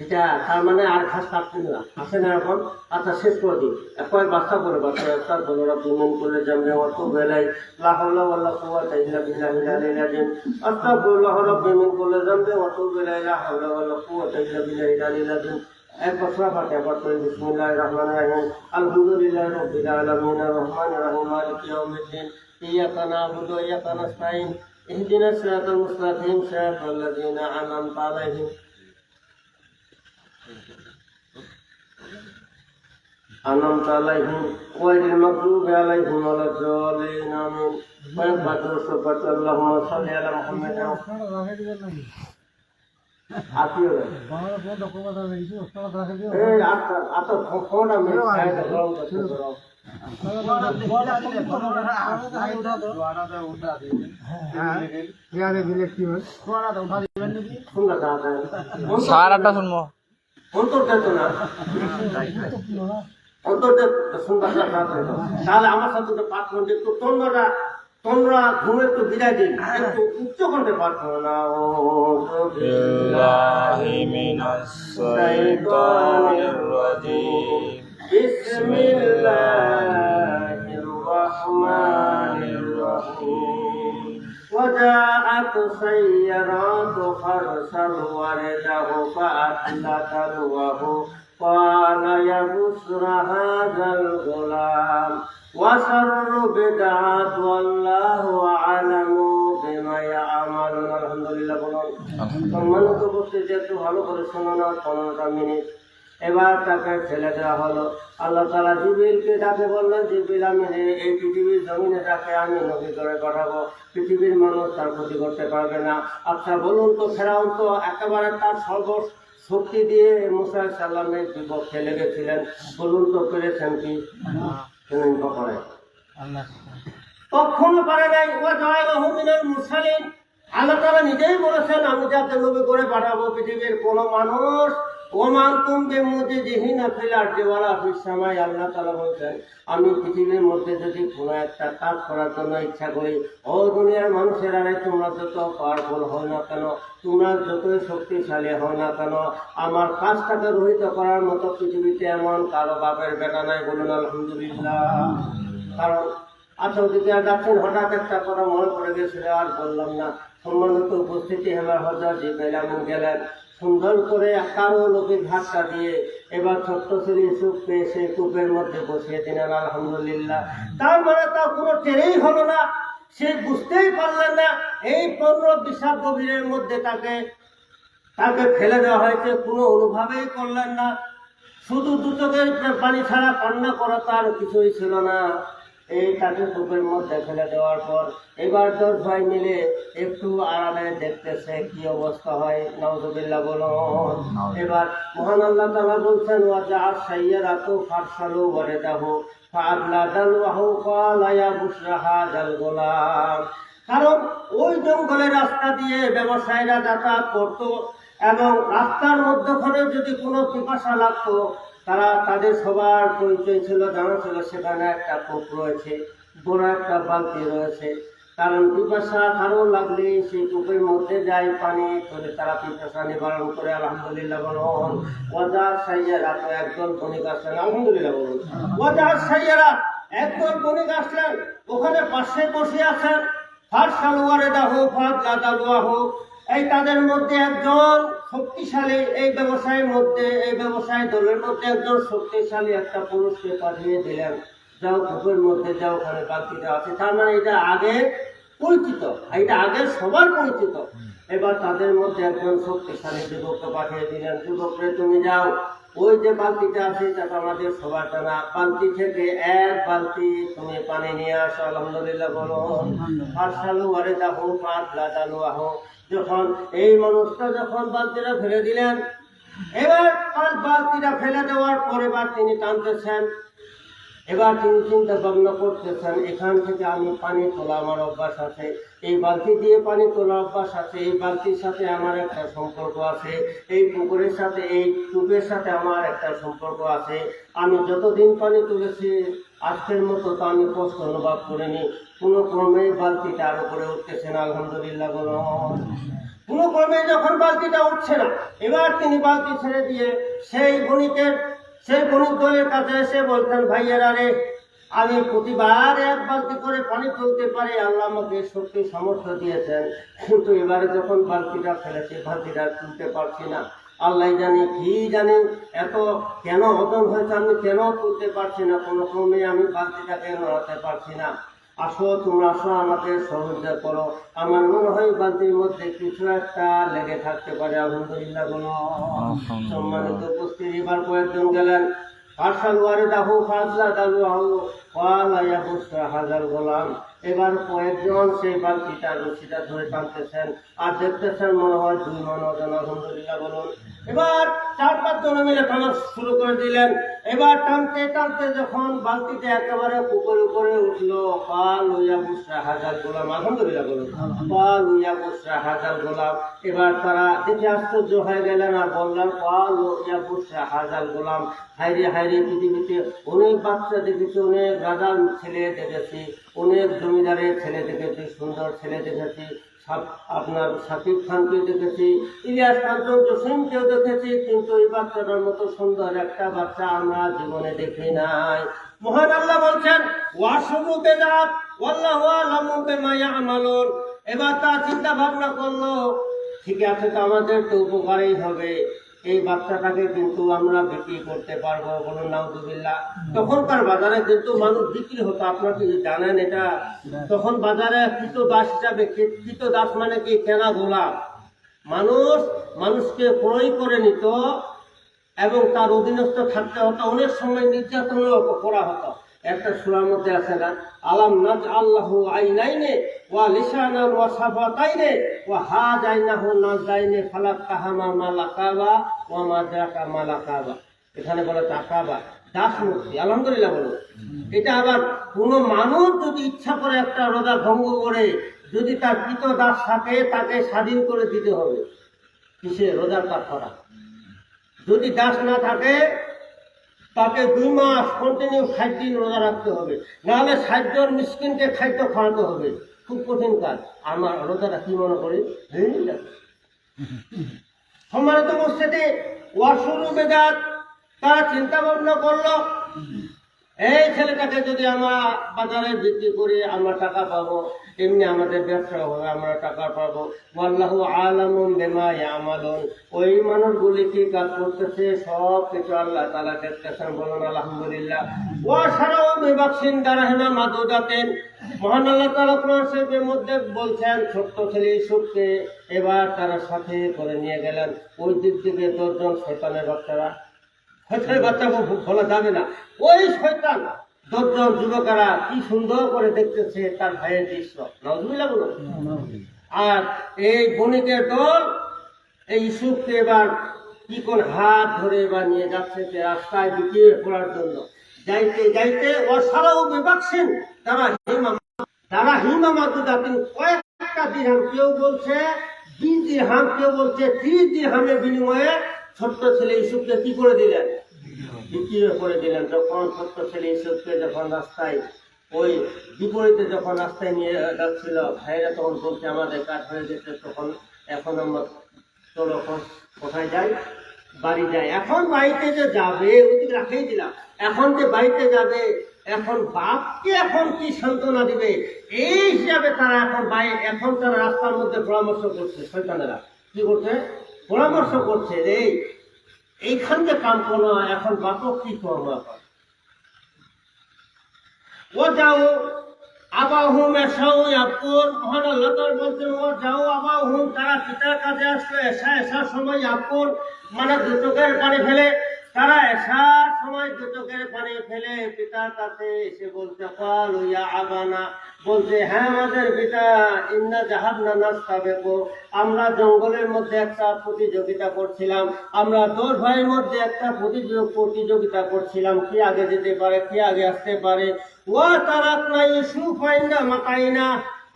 এটা তার মানে আর ঘাস কাটতে না আসে না এখন আচ্ছা শেষ করে দিই কয়েক বাচ্চা করে বাচ্চা একটা বলোরা বিমন করে যাবে অত বেলায় লাহল্লা আল্লাহ কুয়াতা ইল্লা বিল্লাহি আলাইহিল আযীম আস্তাগফিরুল্লাহ রাব্বিমিন করে যাবে অত বেলায় লাহল্লা আল্লাহ কুয়াতা ইল্লা বিল্লাহি আলাইহিল আযীম এক বছর পাঠে পাঠ করে বিসমিল্লাহির রহমানির রহিম আলহামদুলিল্লাহি রাব্বিল আলামিন আর রহমানির রহিম মালিকি ইয়াউমিদ্দিন ইয়াকা না'বুদু ওয়া ইয়াকা নাস্তাঈন ইহদিনাস সিরাতাল মুস্তাকিম সিরাতাল লাযীনা আন'আমতা আলাইহিম أنعمت عليهم غير المغضوب عليهم ولا الضالين آمين ويغفر صفة اللهم صل على محمد
সারাটা শুনবো
তাহলে আমার সাথে পাঠ করুন একটু তোমরা ঘুমে একটু বিদায় দিন একটু উচ্চ কণ্ঠে পাঠ করো না বিসমিল্লাহির রহমানির রহিম وجاءت سيارات فارسلوا ورده فأدلى دلوه قال يا بشرى هذا الغلام وسر بدعة والله أعلم بما يعملون الحمد لله বলুন সম্মানিত উপস্থিতি একটু ভালো করে শুনুন 15টা মিনিট এবার তাকে ছেলে দেওয়া হলো আল্লাহ তাআলা জিবরিলকে ডাকে বললেন জিবরিল আমি এই পৃথিবীর জমিনে যাকে আমি নবী করে পাঠাবো পৃথিবীর মানুষ তার ক্ষতি করতে পারবে না আচ্ছা বলুন তো ফেরাউন তো একেবারে তার শক্তি দিয়ে মুসা সাল্লামের বিপক্ষে লেগেছিলেন বলুন তো পেরেছেন কি করে কখনো পারে নাই ও জয়লাহু মিনাল মুরসালিন আল্লাহ তাআলা নিজেই বলেছেন আমি যাকে নবী করে পাঠাবো পৃথিবীর কোন মানুষ ওমান কুমবে মধ্যে যেহিনা ফেলার দেওয়ালা ফিসামাই আল্লাহ তাআলা বলছেন আমি পৃথিবীর মধ্যে যদি কোনো একটা কাজ করার জন্য ইচ্ছা করি ও দুনিয়ার মানুষেরা তোমরা যত পাওয়ারফুল হয় না কেন তোমরা যতই শক্তিশালী হয় না কেন আমার কাজটাকে রহিত করার মতো পৃথিবীতে এমন কারো বাপের বেটা নাই বলুন আলহামদুলিল্লাহ কারণ আচ্ছা ওদিকে যাচ্ছেন হঠাৎ একটা কথা মনে পড়ে গেছিল আর বললাম না সম্মানিত উপস্থিতি হেবার হজরত জিবরাইল আমিন গেলেন সুন্দর করে কারো লোকের ধাক্কা দিয়ে এবার ছোট্ট ছেলে সুখ পেয়ে সে কূপের মধ্যে বসিয়ে দিলেন আলহামদুলিল্লাহ তার মানে তা কোনো টেরেই হলো না সে বুঝতেই পারলেন না এই 15-20 গভীরের মধ্যে তাকে ফেলে দেওয়া হয়েছে কোনো অনুভবেই করলেন না শুধু দু চোখের পানি ছাড়া কান্না করা তার কিছুই ছিল না এই তাকে কূপের মধ্যে ফেলে দেওয়ার পর এবার 10 ভাই মিলে একটু আড়ালে দেখতেছে কি অবস্থা হয় নাউযুবিল্লাহ বলুন এবার মহান আল্লাহ তাআলা বলছেন ওয়াজা সাইয়ারাতু ফারসালু ওয়ারিদাহু ফাআদলা দালওয়াহু ক্বালা ইয়া বুশরা হাযাল গোলাম কারণ ওই জঙ্গলের রাস্তা দিয়ে ব্যবসায়ীরা যাতায়াত করতো এবং রাস্তার মধ্যখানে যদি কোনো পিপাসা লাগতো তারা তাদের সবার পরিচয় ছিল জানা ছিল সেখানে একটা কূপ রয়েছে বড় একটা বালতি রয়েছে কারণ পিপাসা কারো লাগলে সেই কূপের মধ্যে যায় পানি করে তারা পিপাসা নিবারণ করে আলহামদুলিল্লাহ বলুন ওয়াজার সাইয়ারা তো একজন বণিক আসলেন আলহামদুলিল্লাহ বলুন ওয়াজার সাইয়ারা একজন বণিক আসলেন ওখানে পাশে বসে আছেন ফারসালু ওয়ারিদাহু ফাদলা দালওয়াহু এই তাদের মধ্যে একজন শক্তিশালী এই ব্যবসায়ী দলের মধ্যে একজন শক্তিশালী একটা পুরুষকে পাঠিয়ে দিলেন যাও কূপের মধ্যে যাও ওখানে বালতিটা আছে তার মানে এটা আগে পরিচিত এটা আগের সবার পরিচিত এবার তাদের মধ্যে একজন শক্তিশালী যুবককে পাঠিয়ে দিলেন যুবকরে তুমি যাও ওই যে বালতিটা আছে এটা তো আমাদের সবার জানা বালতি থেকে এক বালতি তুমি পানি নিয়ে আসো আলহামদুলিল্লাহ বলুন ফারসালু ওয়ারিদাহু ফাদলা দালওয়াহু যখন এই মানুষটা যখন বালতিটা ফেলে দিলেন এবার বালতিটা ফেলে দেওয়ার পরে তিনি টানতেছেন এবার তিনি চিন্তা ভাবনা করতেছেন, এখান থেকে আমি পানি তোলা আমার অভ্যাস আছে, এই বালতি দিয়ে পানি তোলা অভ্যাস আছে, এই বালতির সাথে আমার একটা সম্পর্ক আছে, এই পুকুরের সাথে এই টুপের সাথে আমার একটা সম্পর্ক আছে। আমি যতদিন পানি তুলেছি আজকের মতো তো আমি কষ্ট অনুভব করিনি। কোনো ক্রমে বালতিটার উপরে উঠতেছে না, আলহামদুলিল্লাহ বলো। কোনো ক্রমে যখন বালতিটা উঠছে না, এবার তিনি বালতি ছেড়ে দিয়ে সেই বণিক দলের কাছে এসে বলতেন, ভাইয়েরা রে, আমি প্রতিবার এক বালতি করে পানি তুলতে পারি, আল্লাহ আমাকে শক্তি সামর্থ্য দিয়েছেন, কিন্তু এবারে যখন বালতিটা ফেলেছি বালতিটা তুলতে পারছি না। আল্লাহ জানি কি জানি এত কেন হতন হয়েছে, আমি কেন তুলতে পারছি না, কোনো ক্রমে আমি বালতিটা কেন নড়াতে পারছি না। আসো তোমরা, আসো আমাকে সহযোগিতা করো। আমার মনে হয় বালতির মধ্যে কিছু একটা লেগে থাকতে পারে। আলহামদুলিল্লাহ বলো। সম্মানিত উপস্থিত, এবার কয়েকজন গেলেন। এবার কয়েকজন সেই বালতিটা রশিটা ধরে টানতেছেন আর দেখতেছেন মনে হয় 2 মণ ওজন। আলহামদুলিল্লাহ বলুন। এবার 4-5 জন মিলে টানা শুরু করে দিলেন। এবার টানতে টানতে যখন বালতিটা একেবারে পুকুর উপরে উঠলো, হাজার গোলাম। আলহামদুলিল্লাহ বলুন। হাজার গোলাম। এবার তারা দেখে আশ্চর্য হয়ে গেলেন আর বললেন, হাজার গোলাম। হাইরে হাইরে, পৃথিবীতে অনেক বাচ্চা দেখেছি, অনেক রাজার ছেলে দেখেছি, অনেক জমিদারের ছেলে দেখেছি, সুন্দর ছেলে দেখেছি, আপনার শাকিব খানকে দেখেছি, ইলিয়াস কাঞ্চন জসিমকেও দেখেছি, কিন্তু এই বাচ্চাটার মতো সুন্দর একটা বাচ্চা আমরা জীবনে দেখি নাই। মহান আল্লাহ বলছেন, ওয়াশুরু বেদাত ওয়াল্লাহু আ'লামু বিমা ইয়া'মালুন। এবার তা চিন্তা ভাবনা করলো, ঠিক আছে, তো আমাদের তো উপকারই হবে, এই বাচ্চাটাকে কিন্তু আমরা বিক্রি করতে পারবো। বলুন নাউজুবিল্লাহ। তখনকার বাজারে কিন্তু মানুষ বিক্রি হতো, আপনারা কি জানেন এটা? তখন বাজারে কৃতদাস হিসাবে, কৃতদাস মানে কি, কেনা গোলাম। মানুষকে ক্রয় করে নিত এবং তার অধীনস্থ থাকতে হতো। অনেক সময় নির্যাতনও করা হতো। একটা সূরার মধ্যে আছে না, আলাম নাজআল্লাহু আইনাইনে ওয়া লিসানান ওয়া শাফাতাইনে ওয়া হাদাইনাহু নাজদাইনে ফালাকাহামা মালাকাবা ওয়া মাদাকা মালাকাবা। এখানে বলে তাকাবা, দাস মুক্তি। আলহামদুলিল্লাহ বলো। এটা আবার কোনো মানুষ যদি ইচ্ছা করে একটা রোজা ভঙ্গ করে, যদি তার কৃত দাস থাকে, তাকে স্বাধীন করে দিতে হবে। কিসে? রোজার কাফারা। যদি দাস না থাকে, তাকে 2 মাস কন্টিনিউ 60 দিন রোজা রাখতে হবে, নাহলে 60 জন মিসকিনকে খাদ্য খাওয়াতে হবে। খুব কঠিন কাজ। আমার রোজাটা কি মনে করি সম্মানিত উপস্থিতি, ওয়াশুরু বেদাত। তারা চিন্তা ভাবনা করলো, এই ছেলেটাকে যদি আমরা বাজারে বিক্রি করি আমরা টাকা পাবো, এমনি আমাদের ব্যবসা হবে, আমরা টাকা পাবো। আল্লাহু আ'লামু বিমা ইয়া'মালুন। ওই মানুষগুলি কি কাজ করতেছে সব কিছু আল্লাহ তাআলা দেখতেছেন। বলুন আলহামদুলিল্লাহ। ওয়া শারাউ বিবাকসিন দারহিমা মাদুদাতিন। মহান আল্লাহ তাআলা কোরআন শরীফের মধ্যে বলছেন, ছোট্ট ছেলে ইউসুফকে এবার তারা সাথে করে নিয়ে গেলেন। ওই দিক থেকে 10 জন শয়তানের বাচ্চারা, বাচ্চাকে বলা যাবে না, ওই শয়তান 10 জন যুবকেরা কি সুন্দর করে দেখতেছে তার ভাইয়ের দৃশ্য। নাউজুবিল্লাহ বলুন। আর এই বণিকের দল এই ইউসুফকে এবার কি কোন হাত ধরে এবার নিয়ে যাচ্ছে রাস্তায় বিক্রি করার জন্য। যাইতে যাইতে অসারাও বিবাকছেন তারা হিমামা দুদাতিন, কয়েকটা দিরহাম, কেউ বলছে 20 দিরহাম, কেউ বলছে 30 দিরহামের বিনিময়ে ছোট্ট ছেলে ইউসুফকে কি করে দিলেন? বিক্রি করে দিলেন। যখন ছোট্ট ছেলে ইউসুফকে যখন রাস্তায় ওই বিপরীতে যখন রাস্তায় নিয়ে যাচ্ছিল, ভাইরা তখন বলছে আমাদের কাজ হয়ে গেছে, তখন এখন আমরা চলো কোথায় যাই? বাড়ি যাই। এখন বাড়িতে যে যাবে, ওইদিকে রাখেই দিলাম, এখন যে বাড়িতে যাবে, এখন বাপকে এখন কি সান্ত্বনা দিবে, এই হিসাবে তারা এখন তারা রাস্তার মধ্যে পরামর্শ করছে। শয়তানেরা কি করছে? পরামর্শ করছে, এইখান যে কাম করো, এখন বাপক কি করবো? এখন ও যাও আবাহুম এসাও ইয়াকুন। মহান আল্লাহ তাআলা বলছেন, ও যাও আবাহুম, তারা পিতার কাছে আসলো এসার সময় ইয়াকুন, মানে 2 চোখের পানি ফেলে। তারা এসার সময় দু চোখের পানি ফেলে পিতার কাছে এসে বলতে ক্বালু ইয়া আবানা, বলছে হ্যাঁ আমাদের পিতা, ইন্না যাহাবনা নাস্তাবিকু, আমরা জঙ্গলের মধ্যে একটা প্রতিযোগিতা করছিলাম, আমরা 10 ভাইয়ের মধ্যে একটা প্রতিযোগিতা করছিলাম, কি আগে যেতে পারে, কি আগে আসতে পারে। ওয়া তারাকনা ইউসুফা ইনদা মাতাইনা,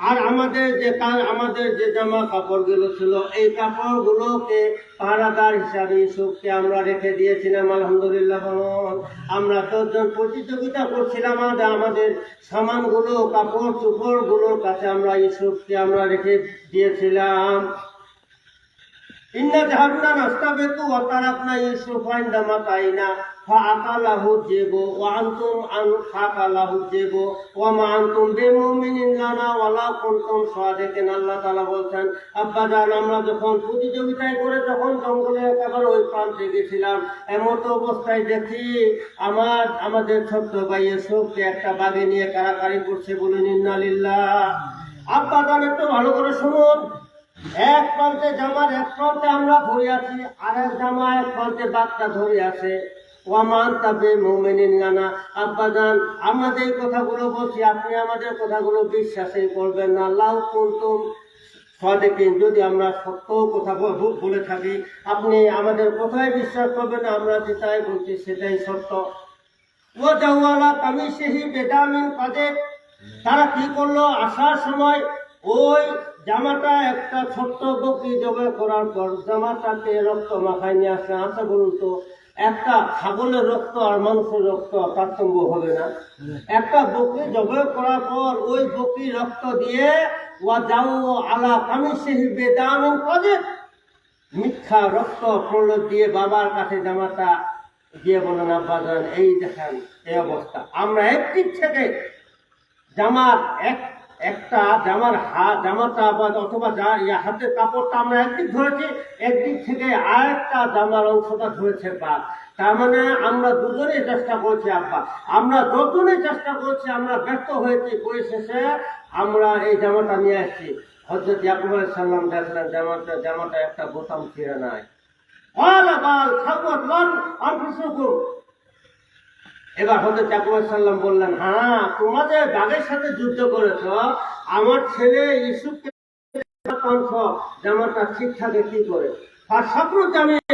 আর আমাদের যে জামা কাপড়গুলো ছিল এই কাপড়গুলোকে পাহারাদার হিসাবে ইউসুফকে আমরা রেখে দিয়েছিলাম। আলহামদুলিল্লাহ। আমরা 10 জন প্রতিযোগিতা করছিলাম, আমাদের সামানগুলো কাপড় চোপড় গুলোর কাছে আমরা ইউসুফকে আমরা রেখে দিয়েছিলাম। ইন্না যাহাবনা নাস্তাবিকু ওয়া তারাকনা ইউসুফা ইনদা মাতাইনা ফাআকালাহু যিবু ওয়া আনতুম ফাআকালাহু যিবু ওয়া মা আনতুম বিমুমিনিন লানা ওয়ালা কুনতুম সাদিকিন। আল্লাহ তাআলা বলছেন, আব্বা জান, আমরা যখন প্রতিযোগিতায় করে যখন জঙ্গলে একেবারে ওই প্রান্তে গেছিলাম, এমত অবস্থায় দেখি আমাদের ছোট্ট ভাই ইউসুফকে একটা বাঘে নিয়ে কারাকারি করছে। বলেন ইন্না লিল্লাহ। আব্বা জান একটু ভালো করে শুনুন, এক প্রান্তে জামার এক প্রান্তে আমরা ধরে আছি, আর এক জামা এক প্রান্তে বাঘটা ধরে আছে। ওয়ামান তাবে মুমিনিন লানা। আব্বাজান, আমরা যে কথাগুলো বলছি আপনি আমাদের কথাগুলো বিশ্বাসই করবেন না। আল্লাহ কুনতুম সাদিকিন, যদি আমরা সত্য কথা বলে থাকি আপনি আমাদের কথায় বিশ্বাস করবেন না, আমরা যেটাই বলছি সেটাই সত্য। ও জাওয়ালা কামিসিহি বিদামিন কাযিব, তারা কি করলো, আসার সময় ওই জামাটা একটা ছোট্ট বকরি জবাই করার পর জামাটাকে রক্ত মাখায় নিয়ে আসে। আচ্ছা বলুন তো, একটা ছাগলের রক্ত আর মানুষের রক্ত পার্থক্য হবে না? একটা বকরি জবাই করার পর ওই বকরি রক্ত দিয়ে ওয়া যাও আলা কামিসিহি বিদামিন কাযিব, মিথ্যা রক্ত প্রলোভ দিয়ে বাবার কাছে জামাটা দিয়ে বলেন, আব্বাজান এই দেখেন এই অবস্থা। আমরা একদিক থেকে জামার একটা জামার জামাটা অথবা হাতের কাপড়টা আমরা একদিক ধরেছি, একদিক থেকে আরেকটা জামার অংশটা ধরেছে বাঘ। তার মানে আমরা দুজনেই চেষ্টা করছি আব্বা, আমরা যতজনই চেষ্টা করছি আমরা ব্যর্থ হয়েছি। পরিশেষে আমরা এই জামাটা নিয়ে আসছি। হযরত ইয়াকুব আলাইহিস সালাম দেখলেন জামাটা একটা বোতাম ছিঁড়ে নাই। এবার হযরত ইয়াকুব আলাইহিস সালাম বললেন, হ্যাঁ তোমাদের বাঘের সাথে যুদ্ধ করেছ, আমার ছেলে ইউসুফকে জামাটা ঠিক থাকে কি করে? আর স্বপ্ন